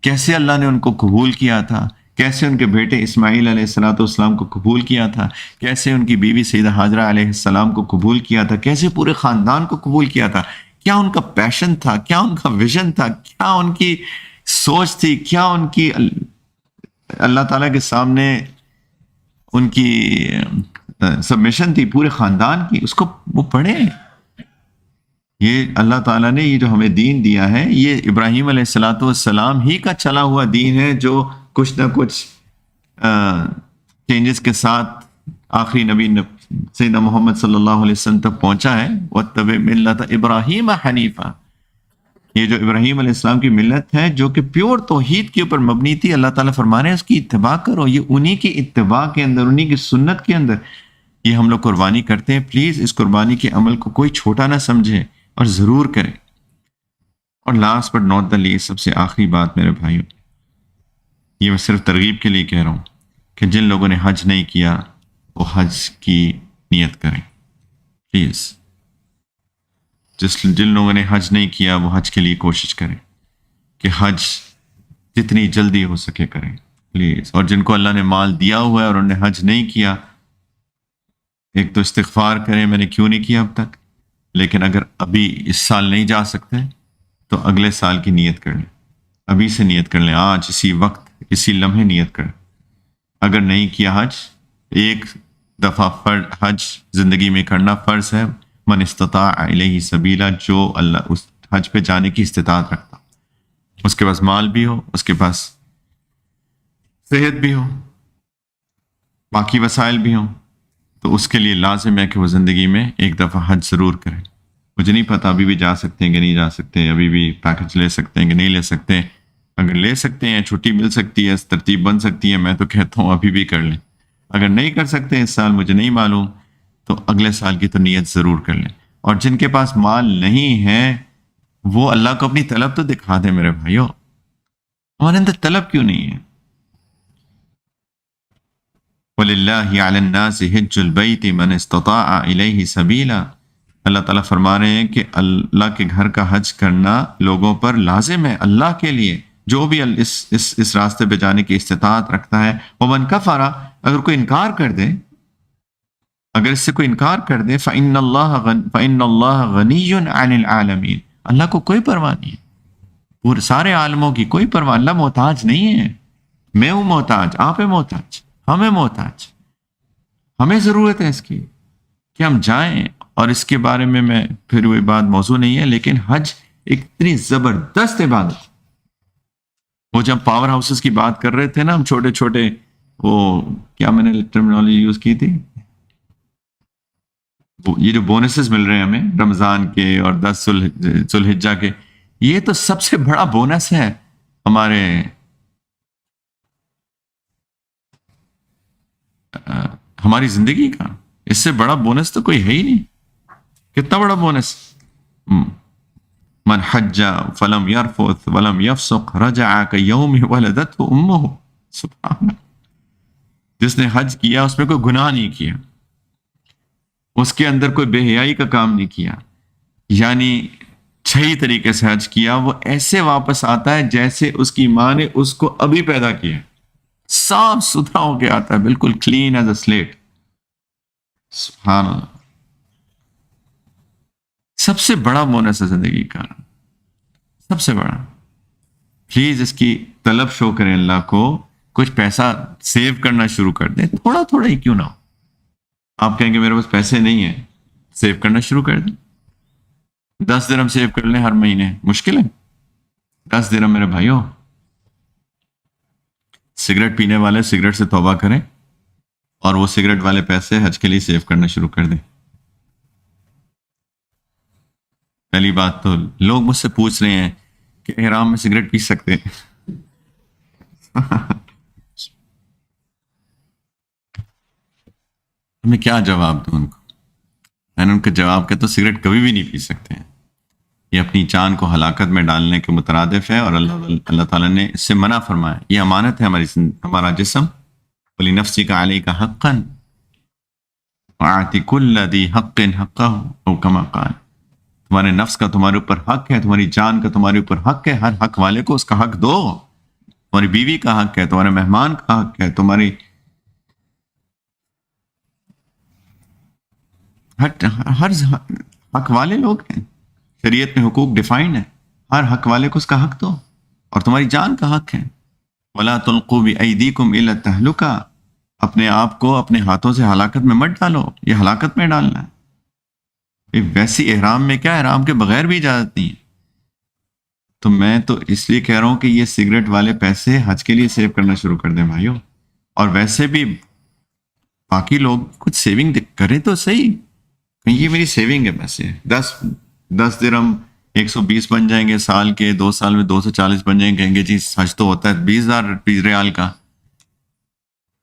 کیسے اللہ نے ان کو قبول کیا تھا، کیسے ان کے بیٹے اسماعیل علیہ الصلوۃ والسلام کو قبول کیا تھا، کیسے ان کی بیوی سیدہ حاجرہ علیہ السلام کو قبول کیا تھا، کیسے پورے خاندان کو قبول کیا تھا، کیا ان کا پیشن تھا، کیا ان کا ویژن تھا، کیا ان کی سوچ تھی، کیا ان کی اللہ تعالیٰ کے سامنے ان کی سبمیشن تھی پورے خاندان کی۔ اس کو وہ پڑھیں۔ یہ اللہ تعالیٰ نے یہ جو ہمیں دین دیا ہے، یہ ابراہیم علیہ الصلوۃ والسلام ہی کا چلا ہوا دین ہے، جو کچھ نہ کچھ چینجز کے ساتھ آخری نبی سیدنا محمد صلی اللہ علیہ وسلم تک پہنچا ہے۔ وَاتَّبِعْ مِلَّةَ إِبْرَاهِيمَ حَنِيفًا، یہ جو ابراہیم علیہ السلام کی ملت ہے جو کہ پیور توحید کے اوپر مبنی تھی، اللہ تعالیٰ فرما رہے ہیں اس کی اتباع کرو۔ یہ انہی کی اتباع کے اندر، انہی کی سنت کے اندر یہ ہم لوگ قربانی کرتے ہیں۔ پلیز اس قربانی کے عمل کو کوئی چھوٹا نہ سمجھے اور ضرور کریں۔ اور last but not the least, سب سے آخری بات میرے بھائیوں، یہ میں صرف ترغیب کے لیے کہہ رہا ہوں کہ جن لوگوں نے حج نہیں کیا وہ حج کی نیت کریں پلیز۔ جن لوگوں نے حج نہیں کیا وہ حج کے لیے کوشش کریں کہ حج جتنی جلدی ہو سکے کریں پلیز۔ اور جن کو اللہ نے مال دیا ہوا ہے اور انہوں نے حج نہیں کیا، ایک تو استغفار کریں میں نے کیوں نہیں کیا اب تک، لیکن اگر ابھی اس سال نہیں جا سکتے تو اگلے سال کی نیت کر لیں، ابھی سے نیت کر لیں، آج اسی وقت اسی لمحے نیت کریں۔ اگر نہیں کیا حج، ایک دفعہ حج زندگی میں کرنا فرض ہے۔ من استطاع الیہ سبیلا، جو اللہ اس حج پہ جانے کی استطاعت رکھتا، اس کے پاس مال بھی ہو، اس کے پاس صحت بھی ہو، باقی وسائل بھی ہوں، تو اس کے لیے لازم ہے کہ وہ زندگی میں ایک دفعہ حج ضرور کریں۔ مجھے نہیں پتا ابھی بھی جا سکتے ہیں کہ نہیں جا سکتے، ابھی بھی پیکج لے سکتے ہیں کہ نہیں لے سکتے۔ اگر لے سکتے ہیں، چھٹی مل سکتی ہے، ترتیب بن سکتی ہے، میں تو کہتا ہوں ابھی بھی کر لیں۔ اگر نہیں کر سکتے اس سال، مجھے نہیں معلوم، تو اگلے سال کی تو نیت ضرور کر لیں۔ اور جن کے پاس مال نہیں ہے وہ اللہ کو اپنی طلب تو دکھا دیں میرے بھائیو، ہمارے اندر طلب کیوں نہیں ہے؟ وَلِلَّهِ عَلَى النَّاسِ حِجُّ الْبَيْتِ مَنِ اسْتَطَاعَ إِلَيْهِ سَبِيلًا، اللہ تعالیٰ فرما رہے ہیں کہ اللہ کے گھر کا حج کرنا لوگوں پر لازم ہے، اللہ کے لیے، جو بھی اس راستے پہ جانے کی استطاعت رکھتا ہے۔ وَمَنْ كَفَرَ، اگر کوئی انکار کر دے، اگر اس سے کوئی انکار کر دے، فَإِنَّ اللَّهَ غَنِيٌّ عَنِ الْعَالَمِينَ، اللہ کو کوئی پرواہ نہیں ہے، پورے سارے عالموں کی کوئی پرواہ، اللہ محتاج نہیں ہے۔ میں ہوں محتاج، آپ ہیں محتاج، ہمیں محتاج، ہمیں ضرورت ہے اس کی کہ ہم جائیں۔ اور اس کے بارے میں پھر وہی بات موضوع نہیں ہے، لیکن حج ایک اتنی زبردست عبادت، وہ جب پاور ہاؤسز کی بات کر رہے تھے نا ہم، چھوٹے چھوٹے، وہ کیا میں نے ٹرمینالوجی یوز کی تھی، یہ جو بونسز مل رہے ہیں ہمیں رمضان کے اور 10 ذوالحجہ کے، یہ تو سب سے بڑا بونس ہے ہماری زندگی کا۔ اس سے بڑا بونس تو کوئی ہے ہی نہیں۔ کتنا بڑا بونس! من حج فلم يرفث ولم يفسق رجع كيوم ولدته امه، سبحان اللہ۔ جس نے حج کیا اس میں کوئی گناہ نہیں کیا، اس کے اندر کوئی بے حیائی کا کام نہیں کیا، یعنی صحیح طریقے سے حج کیا، وہ ایسے واپس آتا ہے جیسے اس کی ماں نے اس کو ابھی پیدا کیا، صاف ستھرا ہو کے آتا ہے، بالکل کلین ایز اے سلیٹ۔ سبحان اللہ، سب سے بڑا بونس ہے زندگی کا، سب سے بڑا۔ پلیز اس کی طلب شو کریں اللہ کو، کچھ پیسہ سیو کرنا شروع کر دیں، تھوڑا تھوڑا ہی کیوں نہ ہو. آپ کہیں گے میرے پاس پیسے نہیں ہیں، سیو کرنا شروع کر دیں. 10 درہم سیو کر لیں ہر مہینے، مشکل ہے 10 درہم میرے بھائیوں. سگریٹ پینے والے سگریٹ سے توبہ کریں اور وہ سگریٹ والے پیسے حج کے لیے سیو کرنا شروع کر دیں. پہلی بات تو لوگ مجھ سے پوچھ رہے ہیں کہ احرام میں سگریٹ پی سکتے ہیں؟ میں کیا جواب دوں ان کو؟ میں نے ان کا جواب کیا تو سگریٹ کبھی بھی نہیں پی سکتے ہیں. یہ اپنی جان کو ہلاکت میں ڈالنے کے مترادف ہے، اور اللہ تعالیٰ نے اس سے منع فرمایا. یہ امانت ہے ہمارا جسم. وَلِنَفْسِكَ عَلَيْكَ حَقًّا وَآتِ كُلَّ ذِي حَقٍّ حَقَّهُ أَوْ كَمَا قَالَ. تمہارے نفس کا تمہارے اوپر حق ہے، تمہاری جان کا تمہارے اوپر حق ہے. ہر حق والے کو اس کا حق دو. تمہاری بیوی کا حق ہے، تمہارے مہمان کا حق ہے، تمہاری ہر حق والے لوگ ہیں. شریعت میں حقوق ڈیفائنڈ ہے. ہر حق والے کو اس کا حق دو، اور تمہاری جان کا حق ہے. وَلَا تُلْقُوا بِأَيْدِيكُمْ إِلَى التَّهْلُكَةِ. اپنے آپ کو اپنے ہاتھوں سے ہلاکت میں مت ڈالو، یہ ہلاکت میں ڈالنا ہے. ویسی احرام میں کیا، احرام کے بغیر بھی اجازت نہیں ہے. تو میں تو اس لیے کہہ رہا ہوں کہ یہ سگریٹ والے پیسے حج کے لیے سیو کرنا شروع کر دیں بھائیوں. اور ویسے بھی باقی لوگ کچھ سیونگ کریں تو صحیح. یہ میری سیونگ ہے پیسے، 10 درہم 120 بن جائیں گے سال کے، 2 سال میں 240 بن جائیں گے. کہیں گے جی حج تو ہوتا ہے 20,000 ریال کا.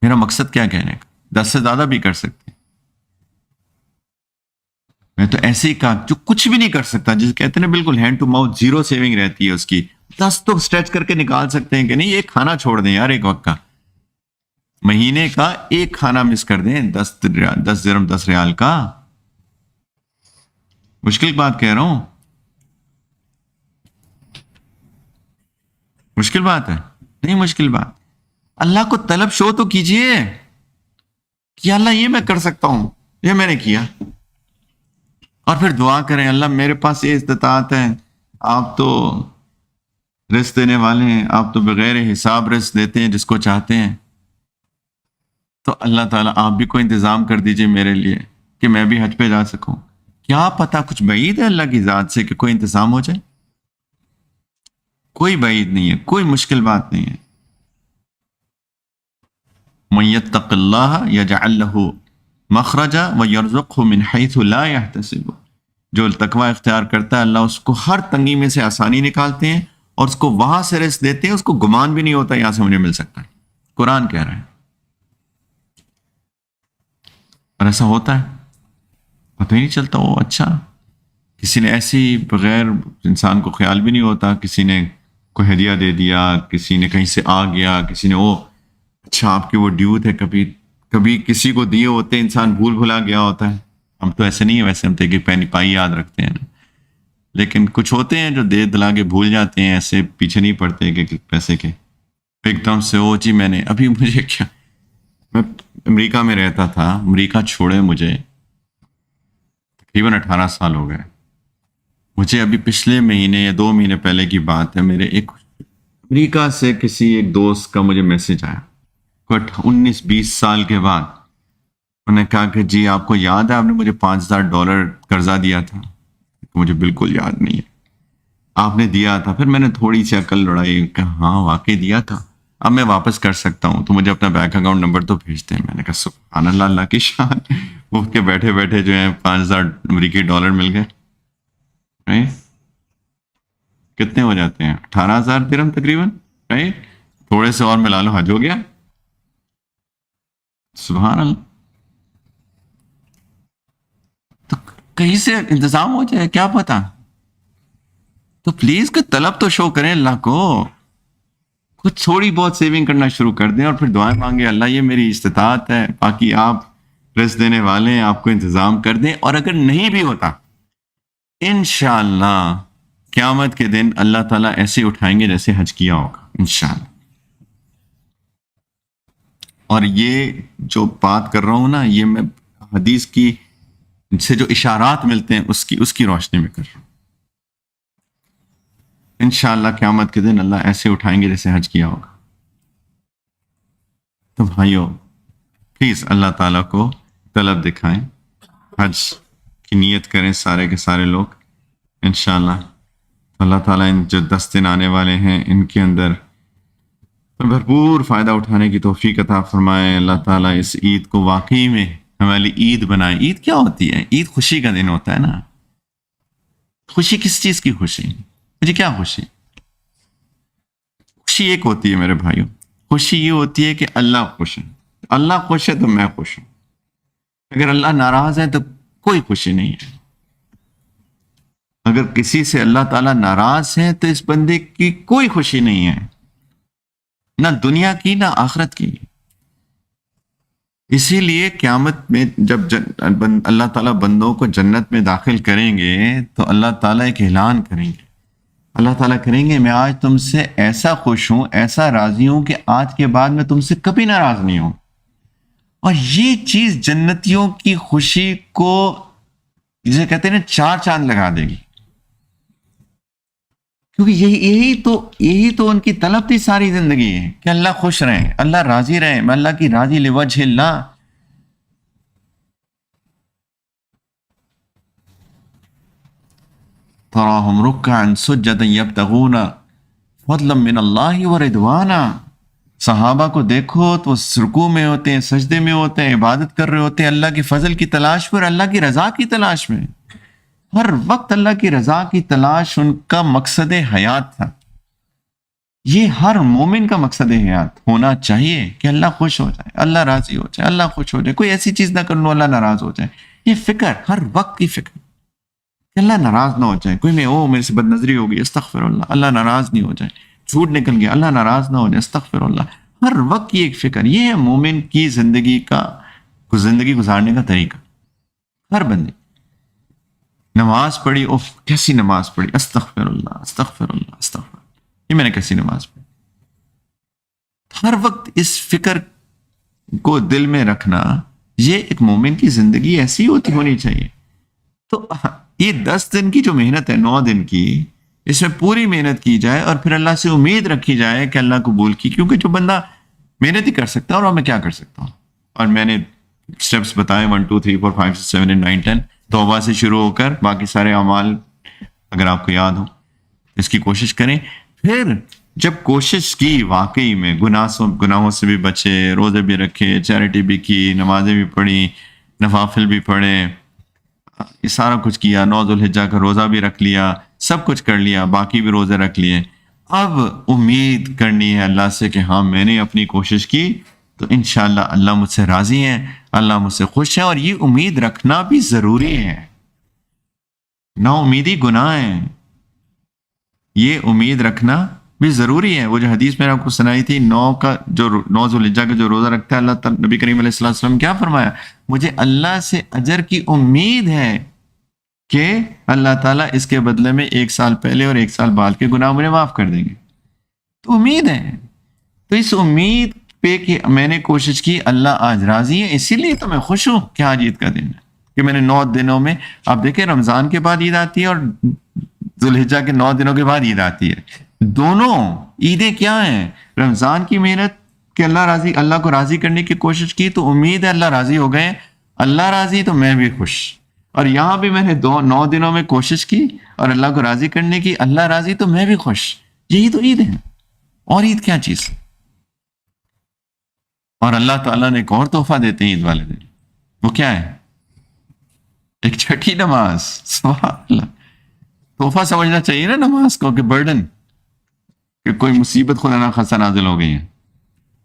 میرا مقصد کیا کہنے کا، 10 سے زیادہ بھی کر سکتے. میں تو ایسے ہی کہا جو کچھ بھی نہیں کر سکتا، جسے کہتے ہیں بالکل ہینڈ ٹو ماؤتھ، 0 سیونگ رہتی ہے اس کی. 10 تو اسٹریچ کر کے نکال سکتے ہیں کہ نہیں. ایک کھانا چھوڑ دیں یار، ایک وقت کا، مہینے کا ایک کھانا مس کر دیں. 10 درہم 10 ریال کا. مشکل بات کہہ رہا ہوں، مشکل بات ہے نہیں. مشکل بات، اللہ کو طلب شو تو کیجئے کہ اللہ یہ میں کر سکتا ہوں، یہ میں نے کیا. اور پھر دعا کریں اللہ میرے پاس یہ استطاعت ہے، آپ تو رزق دینے والے ہیں، آپ تو بغیر حساب رزق دیتے ہیں جس کو چاہتے ہیں. تو اللہ تعالیٰ آپ بھی کوئی انتظام کر دیجئے میرے لیے کہ میں بھی حج پہ جا سکوں. کیا پتہ، کچھ بعید ہے اللہ کی ذات سے کہ کوئی انتظام ہو جائے؟ کوئی بعید نہیں ہے، کوئی مشکل بات نہیں ہے. مَن يَتَّقِ اللَّهَ يَجْعَل لَّهُ مَخْرَجًا وَيَرْزُقْهُ مِنْ حَيْثُ لَا يَحْتَسِبُ. جو تقوی اختیار کرتا ہے اللہ اس کو ہر تنگی میں سے آسانی نکالتے ہیں، اور اس کو وہاں سے رزق دیتے ہیں، اس کو گمان بھی نہیں ہوتا یہاں سے مجھے مل سکتا ہے. قرآن کہہ رہا ہے، اور ایسا ہوتا ہے، پتہ ہی نہیں چلتا. وہ اچھا، کسی نے ایسی بغیر انسان کو خیال بھی نہیں ہوتا، کسی نے کوئی ہدیہ دے دیا، کسی نے کہیں سے آ گیا، کسی نے اچھا آپ کے وہ ڈیو تھے، کبھی کسی کو دیے ہوتے انسان بھول بھلا گیا ہوتا ہے. ہم تو ایسے نہیں ہیں، ویسے ہم تو ایک پینی پائی یاد رکھتے ہیں. لیکن کچھ ہوتے ہیں جو دے دلا کے بھول جاتے ہیں، ایسے پیچھے نہیں پڑتے کہ پیسے کے. ایک دم سے جی میں نے ابھی مجھے کیا، میں امریکہ میں رہتا تھا، امریکہ چھوڑے مجھے تقریباً 18 سال ہو گئے. مجھے ابھی پچھلے مہینے یا 2 مہینے پہلے کی بات ہے، میرے ایک امریکہ سے کسی ایک دوست کا مجھے میسج آیا 19-20 سال کے بعد. انہوں نے کہا کہ جی آپ کو یاد ہے آپ نے مجھے $5,000 قرضہ دیا تھا؟ مجھے بالکل یاد نہیں ہے. آپ نے دیا تھا. پھر میں نے تھوڑی سی عقل لڑائی کہ ہاں واقعی دیا تھا، اب میں واپس کر سکتا ہوں، تو مجھے اپنا بینک اکاؤنٹ نمبر تو بھیج دیں. میں نے کہا سبحان اللہ، اللہ کی شان. وہ کے بیٹھے بیٹھے جو ہیں $5,000 مل گئے. کتنے ہو جاتے ہیں؟ 18,000 درہم تقریباً. تھوڑے سے اور ملا لو، حج ہو گیا. سبحان اللہ. تو کہیں سے انتظام ہو جائے، کیا پتا. تو پلیز کوئی طلب تو شو کریں اللہ کو، کچھ تھوڑی بہت سیونگ کرنا شروع کر دیں، اور پھر دعائیں مانگے اللہ یہ میری استطاعت ہے، باقی آپ رزق دینے والے ہیں، آپ کو انتظام کر دیں. اور اگر نہیں بھی ہوتا، انشاءاللہ قیامت کے دن اللہ تعالیٰ ایسے اٹھائیں گے جیسے حج کیا ہوگا انشاءاللہ. اور یہ جو بات کر رہا ہوں نا، یہ میں حدیث کی سے جو اشارات ملتے ہیں اس کی روشنی میں کر رہا ہوں. انشاءاللہ قیامت کے دن اللہ ایسے اٹھائیں گے جیسے حج کیا ہوگا. تو بھائیوں پلیز اللہ تعالیٰ کو طلب دکھائیں، حج کی نیت کریں سارے کے سارے لوگ انشاءاللہ۔ اللہ تعالیٰ ان جو 10 دن آنے والے ہیں ان کے اندر بھرپور فائدہ اٹھانے کی توفیق عطا فرمائے۔ اللہ تعالیٰ اس عید کو واقعی میں ہماری عید بنائے۔ عید کیا ہوتی ہے؟ عید خوشی کا دن ہوتا ہے نا۔ خوشی کس چیز کی خوشی؟ مجھے کیا خوشی؟ خوشی ایک ہوتی ہے میرے بھائیوں، خوشی یہ ہوتی ہے کہ اللہ خوش ہے۔ اللہ خوش ہے تو میں خوش ہوں۔ اگر اللہ ناراض ہے تو کوئی خوشی نہیں ہے۔ اگر کسی سے اللہ تعالیٰ ناراض ہے تو اس بندے کی کوئی خوشی نہیں ہے، نہ دنیا کی نہ آخرت کی۔ اسی لیے قیامت میں جب اللہ تعالیٰ بندوں کو جنت میں داخل کریں گے تو اللہ تعالیٰ ایک اعلان کریں گے۔ اللہ تعالیٰ کریں گے میں آج تم سے ایسا خوش ہوں، ایسا راضی ہوں کہ آج کے بعد میں تم سے کبھی ناراض نہیں ہوں۔ اور یہ چیز جنتیوں کی خوشی کو جسے کہتے ہیں نا 4 چاند لگا دے گی، کیونکہ یہی تو ان کی طلب تھی ساری زندگی ہے کہ اللہ خوش رہے، اللہ راضی رہے، میں اللہ کی راضی لوجہ اللہ۔ تراہم رکعا سجدا یبتغون فضلا من اللہ ورضوانا۔ صحابہ کو دیکھو تو رکوع میں ہوتے ہیں، سجدے میں ہوتے ہیں، عبادت کر رہے ہوتے ہیں اللہ کے فضل کی تلاش میں اور اللہ کی رضا کی تلاش میں۔ ہر وقت اللہ کی رضا کی تلاش ان کا مقصد حیات تھا۔ یہ ہر مومن کا مقصد حیات ہونا چاہیے کہ اللہ خوش ہو جائے، اللہ راضی ہو جائے، اللہ خوش ہو جائے، کوئی ایسی چیز نہ کر لو اللہ ناراض ہو جائے۔ یہ فکر ہر وقت کی فکر کہ اللہ ناراض نہ ہو جائے۔ کوئی میرے سے بد نظری ہو گئی، استغفر اللہ، اللہ ناراض نہیں ہو جائے۔ جھوٹ نکل گیا، اللہ ناراض نہ ہو جائے، استغفر اللہ۔ ہر وقت کی ایک فکر، یہ ہے مومن کی زندگی گزارنے کا طریقہ۔ ہر بندے نماز پڑھی، اوف کیسی نماز پڑھی، استغفر اللہ استغفر اللہ استغفر، یہ میں نے کیسی نماز پڑھی۔ ہر وقت اس فکر کو دل میں رکھنا، یہ ایک مومن کی زندگی ایسی ہونی چاہیے۔ تو یہ 10 دن کی جو محنت ہے، 9 دن کی، اس میں پوری محنت کی جائے اور پھر اللہ سے امید رکھی جائے کہ اللہ قبول کی، کیونکہ جو بندہ محنت ہی کر سکتا ہے اور میں کیا کر سکتا ہوں۔ اور میں نے سٹیپس بتائے 1 2 3 4 5 6 7 8 9 10، توبہ سے شروع ہو کر باقی سارے اعمال اگر آپ کو یاد ہو اس کی کوشش کریں۔ پھر جب کوشش کی واقعی میں گناہوں سے بھی بچے، روزے بھی رکھے، چیریٹی بھی کی، نمازیں بھی پڑھی، نوافل بھی پڑھے، یہ سارا کچھ کیا، 9 ذوالحجہ کا روزہ بھی رکھ لیا، سب کچھ کر لیا، باقی بھی روزے رکھ لیے۔ اب امید کرنی ہے اللہ سے کہ ہاں میں نے اپنی کوشش کی تو انشاءاللہ اللہ مجھ سے راضی ہے، اللہ مجھ سے خوش ہے۔ اور یہ امید رکھنا بھی ضروری ہے، نا امیدی گناہ ہے، یہ امید رکھنا بھی ضروری ہے۔ وہ جو حدیث میں نے آپ کو سنائی تھی، 9 ذوالحجہ کا جو روزہ رکھتا ہے، اللہ تعالیٰ نبی کریم علیہ السلام کیا فرمایا؟ مجھے اللہ سے اجر کی امید ہے کہ اللہ تعالیٰ اس کے بدلے میں 1 سال پہلے اور 1 سال بعد کے گناہ مجھے معاف کر دیں گے۔ تو امید ہے، تو اس امید پہ کہ میں نے کوشش کی، اللہ آج راضی ہے، اسی لیے تو میں خوش ہوں کہ آج عید کا دن ہے، کہ میں نے 9 دنوں میں، آپ دیکھیں رمضان کے بعد عید آتی ہے اور ذوالحجہ کے 9 دنوں کے بعد عید آتی ہے۔ دونوں عیدیں کیا ہیں؟ رمضان کی محنت کہ اللہ کو راضی کرنے کی کوشش کی تو امید ہے اللہ راضی ہو گئے، اللہ راضی تو میں بھی خوش۔ اور یہاں بھی میں نے 9 دنوں میں کوشش کی اور اللہ کو راضی کرنے کی، اللہ راضی تو میں بھی خوش۔ یہی تو عید ہے، اور عید کیا چیز؟ اور اللہ تعالیٰ نے ایک اور تحفہ دیتے ہیں عید والے دن، وہ کیا ہے؟ ایک چھٹی نماز۔ سبحان اللہ، تحفہ سمجھنا چاہیے نا نماز کو کہ برڈن، کہ کوئی مصیبت خدا نہ خاصہ نازل ہو گئی ہے۔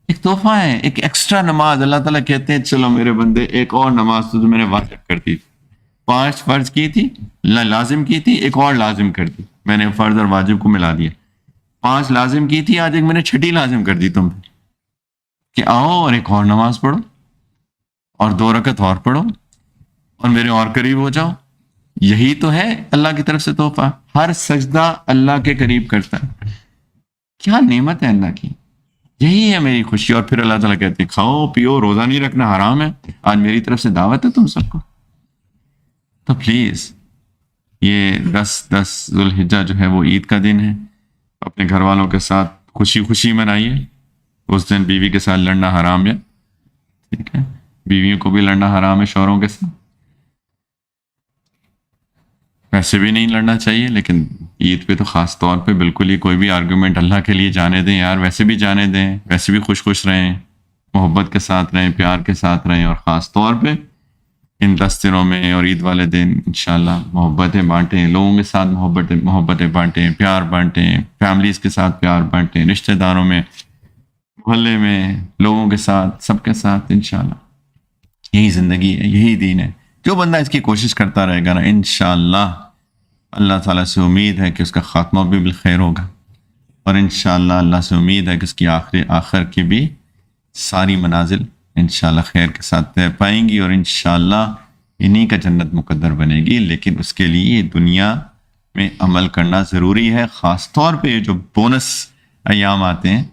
ایک تحفہ ہے، ایک ایکسٹرا نماز۔ اللہ تعالیٰ کہتے ہیں چلو میرے بندے، ایک اور نماز تو میں نے واجب کر دی، 5 فرض کی تھی، لازم کی تھی، ایک اور لازم کر دی، میں نے فرض اور واجب کو ملا دیا۔ 5 لازم کی تھی، آج ایک میں نے 6 لازم کر دی تم پہ، کہ آؤ اور ایک اور نماز پڑھو اور 2 رکعت اور پڑھو اور میرے اور قریب ہو جاؤ۔ یہی تو ہے اللہ کی طرف سے تحفہ۔ ہر سجدہ اللہ کے قریب کرتا ہے، کیا نعمت ہے اللہ کی، یہی ہے میری خوشی۔ اور پھر اللہ تعالیٰ کہتے ہیں کھاؤ پیو، روزہ نہیں رکھنا حرام ہے، آج میری طرف سے دعوت ہے تم سب کو۔ تو پلیز یہ 10 ذوالحجہ جو ہے وہ عید کا دن ہے، اپنے گھر والوں کے ساتھ خوشی خوشی منائیے، اس دن بیوی کے ساتھ لڑنا حرام ہے، ٹھیک ہے، بیویوں کو بھی لڑنا حرام ہے شوہروں کے ساتھ، ویسے بھی نہیں لڑنا چاہیے، لیکن عید پہ تو خاص طور پہ بالکل ہی کوئی بھی آرگومنٹ اللہ کے لیے جانے دیں یار، ویسے بھی جانے دیں، ویسے بھی خوش خوش رہیں، محبت کے ساتھ رہیں، پیار کے ساتھ رہیں، اور خاص طور پہ ان 10 دنوں میں اور عید والے دن انشاءاللہ محبتیں بانٹیں، لوگوں کے ساتھ محبتیں بانٹیں، پیار بانٹیں، فیملیز کے ساتھ پیار بانٹیں، رشتہ داروں میں، محلے میں، لوگوں کے ساتھ، سب کے ساتھ انشاءاللہ۔ یہی زندگی ہے، یہی دین ہے۔ جو بندہ اس کی کوشش کرتا رہے گا نا، انشاءاللہ اللہ تعالیٰ سے امید ہے کہ اس کا خاتمہ بھی بالخیر ہوگا، اور انشاءاللہ اللہ سے امید ہے کہ اس کی آخر کی بھی ساری منازل انشاءاللہ خیر کے ساتھ طے پائیں گی، اور انشاءاللہ انہی کا جنت مقدر بنے گی۔ لیکن اس کے لیے دنیا میں عمل کرنا ضروری ہے، خاص طور پہ یہ جو بونس ایام آتے ہیں،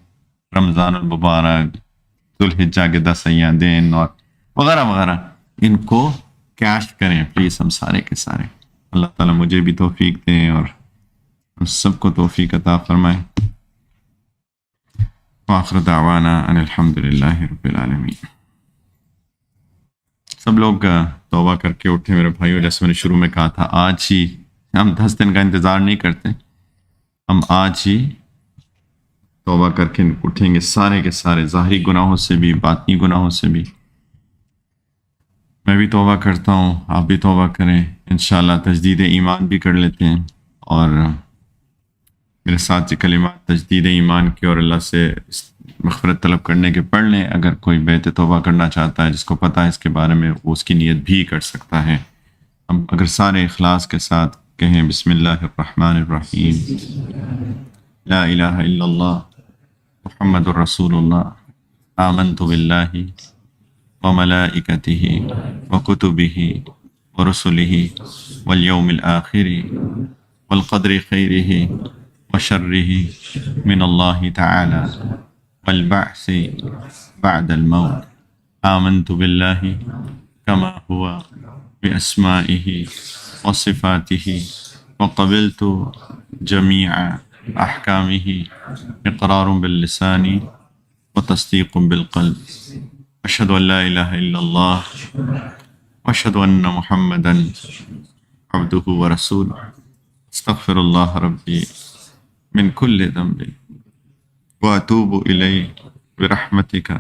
رمضان المبارک، ذوالحجہ کے 10 ایام دن اور وغیرہ وغیرہ، ان کو کیش کریں پلیز ہم سارے کے سارے۔ اللہ تعالیٰ مجھے بھی توفیق دیں اور ہم سب کو توفیق عطا فرمائے۔ وآخر دعوانا ان الحمد للہ رب العالمین۔ سب لوگ توبہ کر کے اٹھے میرے بھائیو، جیسے میں نے شروع میں کہا تھا، آج ہی ہم 10 دن کا انتظار نہیں کرتے، ہم آج ہی توبہ کر کے اٹھیں گے، سارے کے سارے، ظاہری گناہوں سے بھی، باطنی گناہوں سے بھی۔ میں بھی توبہ کرتا ہوں، آپ بھی توبہ کریں، انشاءاللہ تجدید ایمان بھی کر لیتے ہیں، اور میرے ساتھ یہ کلمات تجدید ایمان کے اور اللہ سے مغفرت طلب کرنے کے پڑھ لیں۔ اگر کوئی بیت توبہ کرنا چاہتا ہے، جس کو پتہ ہے اس کے بارے میں، وہ اس کی نیت بھی کر سکتا ہے۔ ہم اگر سارے اخلاص کے ساتھ کہیں بسم اللہ الرحمن الرحیم، لا الہ الا اللہ محمد الرسول اللہ، آمنت باللہ وملائکتہ وکتبہ ورسلہ والیوم الآخر والقدر خیرہ وشرہ من اللہ تعالی والبعث بعد الموت، آمنت باللہ کما ہوا بأسمائہ وصفاتہ وقبلت جمیع احکامہ اقرار باللسان وتصدیق بالقلب، اشہد ان لا الہ الا اللہ واشہد ان محمدا عبدہ ورسولہ، استغفر اللہ ربی من کل ذنب واتوب الیہ برحمتک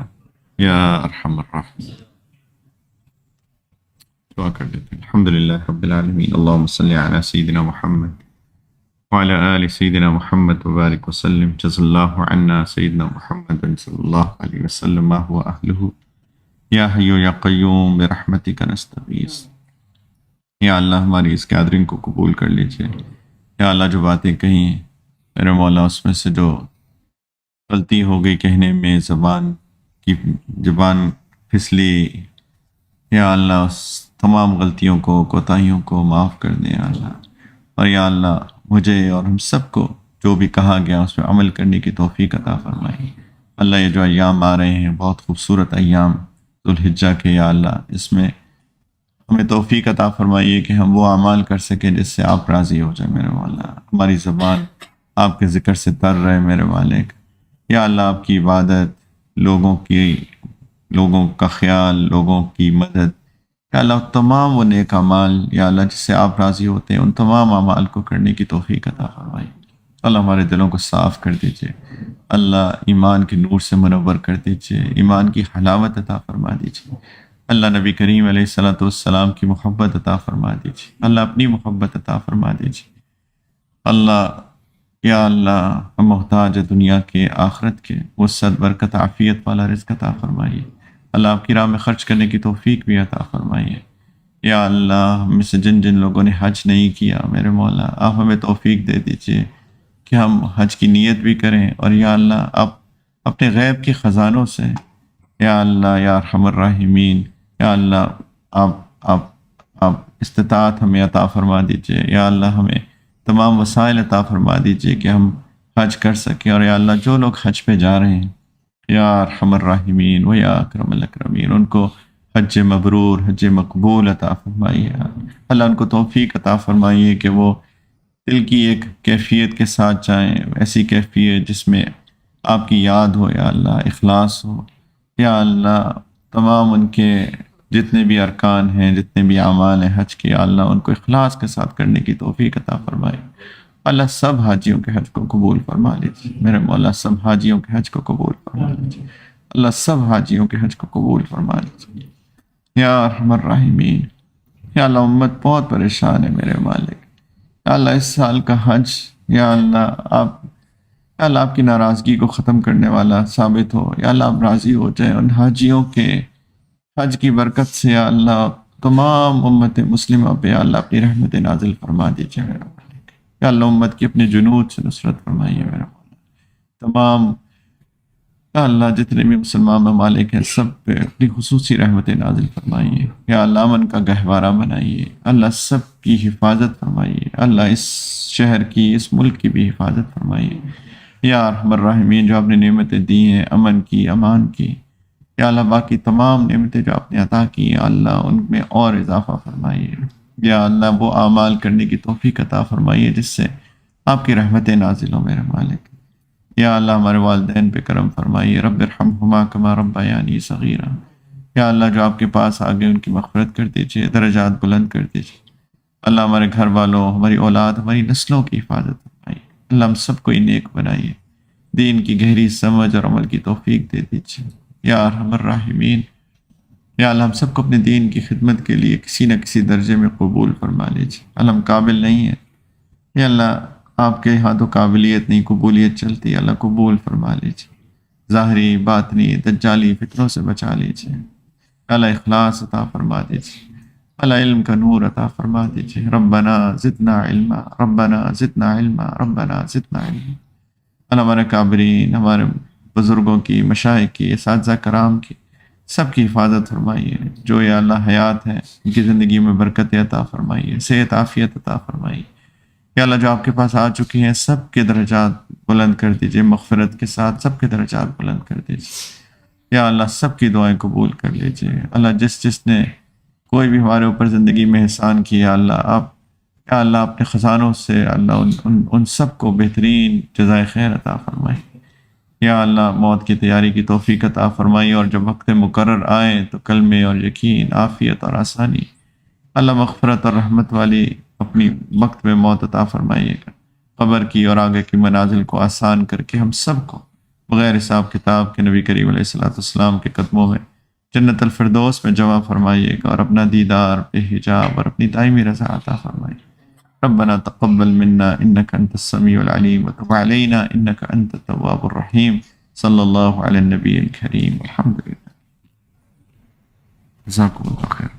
یا ارحم الراحمین۔ دعا کر لیتے ہیں۔ الحمدللہ رب العالمین، اللہم صلی علی سیدنا محمد وعلی آل سیدنا محمد وبارک وسلم، جزا اللہ عنا سیدنا محمد صلی اللہ علیہ وسلم ما هو اہلہ، یا حی یا قیوم برحمتک نستغیث۔ یا اللہ ہماری اس گیدرنگ کو قبول کر لیجئے۔ یا اللہ جو باتیں کہیں میرے مولا، اس میں سے جو غلطی ہو گئی کہنے میں، زبان پھسلی، یا اللہ اس تمام غلطیوں کو، کوتاہیوں کو معاف کر دیں یا اللہ، اور یا اللہ مجھے اور ہم سب کو جو بھی کہا گیا اس پہ عمل کرنے کی توفیق عطا فرمائی۔ اللہ یہ جو ایام آ رہے ہیں، بہت خوبصورت ایام ذوالحجہ کے، یا اللہ اس میں ہمیں توفیق عطا فرمائیے کہ ہم وہ اعمال کر سکیں جس سے آپ راضی ہو جائیں میرے مولا، ہماری زبان آپ کے ذکر سے تر رہے میرے مالک۔ یا اللہ آپ کی عبادت، لوگوں کا خیال، لوگوں کی مدد، یا اللہ تمام وہ نیک اعمال یا اللہ جس سے آپ راضی ہوتے ہیں، ان تمام اعمال کو کرنے کی توفیق عطا فرمائیے۔ اللہ ہمارے دلوں کو صاف کر دیجئے، اللہ ایمان کے نور سے منور کر دیجئے، ایمان کی حلاوت عطا فرما دیجئے، اللہ نبی کریم علیہ الصلوۃ والسلام کی محبت عطا فرما دیجئے، اللہ اپنی محبت عطا فرما دیجئے۔ اللہ یا اللہ ہم محتاج ہے دنیا کے، آخرت کے، وسعت، برکت، عافیت والا رزق عطا فرمائیے۔ اللہ آپ کی راہ میں خرچ کرنے کی توفیق بھی عطا فرمائیے۔ یا اللہ ہم میں سے جن لوگوں نے حج نہیں کیا میرے مولا، آپ ہمیں توفیق دے دیجئے کہ ہم حج کی نیت بھی کریں، اور یا اللہ آپ اپنے غیب کے خزانوں سے، یا اللہ یا ارحم الراحمین، یا اللہ آپ استطاعت ہمیں عطا فرما دیجئے۔ یا اللہ ہمیں تمام وسائل عطا فرما دیجئے کہ ہم حج کر سکیں، اور یا اللہ جو لوگ حج پہ جا رہے ہیں، یا ارحم الراحمین و یا اکرم الاکرمین، ان کو حج مبرور، حج مقبول عطا فرمائیے۔ اللہ ان کو توفیق عطا فرمائیے کہ وہ دل کی ایک کیفیت کے ساتھ جائیں، ایسی کیفیت جس میں آپ کی یاد ہو یا اللہ، اخلاص ہو یا اللہ، تمام ان کے جتنے بھی ارکان ہیں، جتنے بھی اعمال ہیں حج کے، یا اللہ ان کو اخلاص کے ساتھ کرنے کی توفیق عطا فرمائے۔ اللہ سب حاجیوں کے حج کو قبول فرما لیجیے میرے مولا، سب حاجیوں کے حج کو قبول فرما لیجیے اللہ، سب حاجیوں کے حج کو قبول فرما لیجیے یا ارحم الراحمین۔ یا اللہ امت بہت پریشان ہے میرے مالک، یا اللہ اس سال کا حج یا اللہ آپ، یا اللہ آپ کی ناراضگی کو ختم کرنے والا ثابت ہو، یا اللہ آپ راضی ہو جائیں ان حاجیوں کے حج کی برکت سے، یا اللہ تمام امت مسلمہ پہ یا اللہ اپنی رحمت نازل فرما دیجیے میرا مالک، یا اللہ امت کی اپنے جنود سے نصرت فرمائیے میرا مولا، تمام یا اللہ جتنے بھی مسلمان ممالک ہیں سب پہ اپنی خصوصی رحمت نازل فرمائیے، یا اللہ امن کا گہوارہ بنائیے، اللہ سب کی حفاظت فرمائیے، اللہ اس شہر کی، اس ملک کی بھی حفاظت فرمائیے یا ارحم الراحمین۔ جو آپ نے نعمتیں دی ہیں امن کی، امان کی، یا اللہ باقی تمام نعمتیں جو آپ نے عطا کی ہیں اللہ ان میں اور اضافہ فرمائیے، یا اللہ وہ اعمال کرنے کی توفیق عطا فرمائیے جس سے آپ کی رحمتیں نازل ہوں میرے مالک۔ یا اللہ ہمارے والدین پہ کرم فرمائیے، رب ارحمہما کما ربیانی صغیرا، یا اللہ جو آپ کے پاس آگے ان کی مغفرت کر دیجیے، درجات بلند کر دیجیے اللہ، ہمارے گھر والوں، ہماری اولاد، ہماری نسلوں کی حفاظت فرمائیے اللہ، ہم سب کو نیک بنائیے، دین کی گہری سمجھ اور عمل کی توفیق دے دیجیے یا ارحم الراحمین۔ یا اللہ ہم سب کو اپنے دین کی خدمت کے لیے کسی نہ کسی درجے میں قبول فرما لیجیے اللہ، ہم قابل نہیں ہیں یا اللہ، آپ کے ہاں تو قابلیت نہیں قبولیت چلتی، اللہ قبول فرما لیجیے، ظاہری باطنی دجالی فکروں سے بچا لیجیے اللہ، اخلاص عطا فرما دیجیے اللہ، علم کا نور عطا فرما دیجیے، ربنا زدنا علما، ربنا زدنا علما، ربنا زدنا علما اللہ، ہمارے کابرین، ہمارے بزرگوں کی، مشائخ کی، اساتذہ کرام کی سب کی حفاظت فرمائیے، جو یا اللہ حیات ہے ان کی زندگی میں برکت عطا فرمائیے، صحت عافیت عطا فرمائیے یا اللہ، جو آپ کے پاس آ چکی ہیں سب کے درجات بلند کر دیجیے، مغفرت کے ساتھ سب کے درجات بلند کر دیجیے یا اللہ، سب کی دعائیں قبول کر لیجیے اللہ، جس جس نے کوئی بھی ہمارے اوپر زندگی میں احسان کیا اللہ، آپ یا اللہ اپنے خزانوں سے اللہ ان سب کو بہترین جزائے خیر عطا فرمائے یا اللہ، موت کی تیاری کی توفیق عطا فرمائی، اور جب وقت مقرر آئے تو کلمے اور یقین، عافیت اور آسانی اللہ، مغفرت اور رحمت والی اپنی وقت میں موت عطا فرمائیے گا، قبر کی اور آگے کی منازل کو آسان کر کے ہم سب کو بغیر حساب کتاب کے نبی کریم علیہ السلام کے قدموں میں جنت الفردوس میں جمع فرمائیے گا، اور اپنا دیدار بے حجاب اور اپنی دائمی رضا عطا فرمائیے۔ ربنا تقبل منا انك انت السميع العليم وتب علينا انك انت التواب الرحيم صلى الله على النبي الكريم والحمد لله۔ جزاكم الله خير۔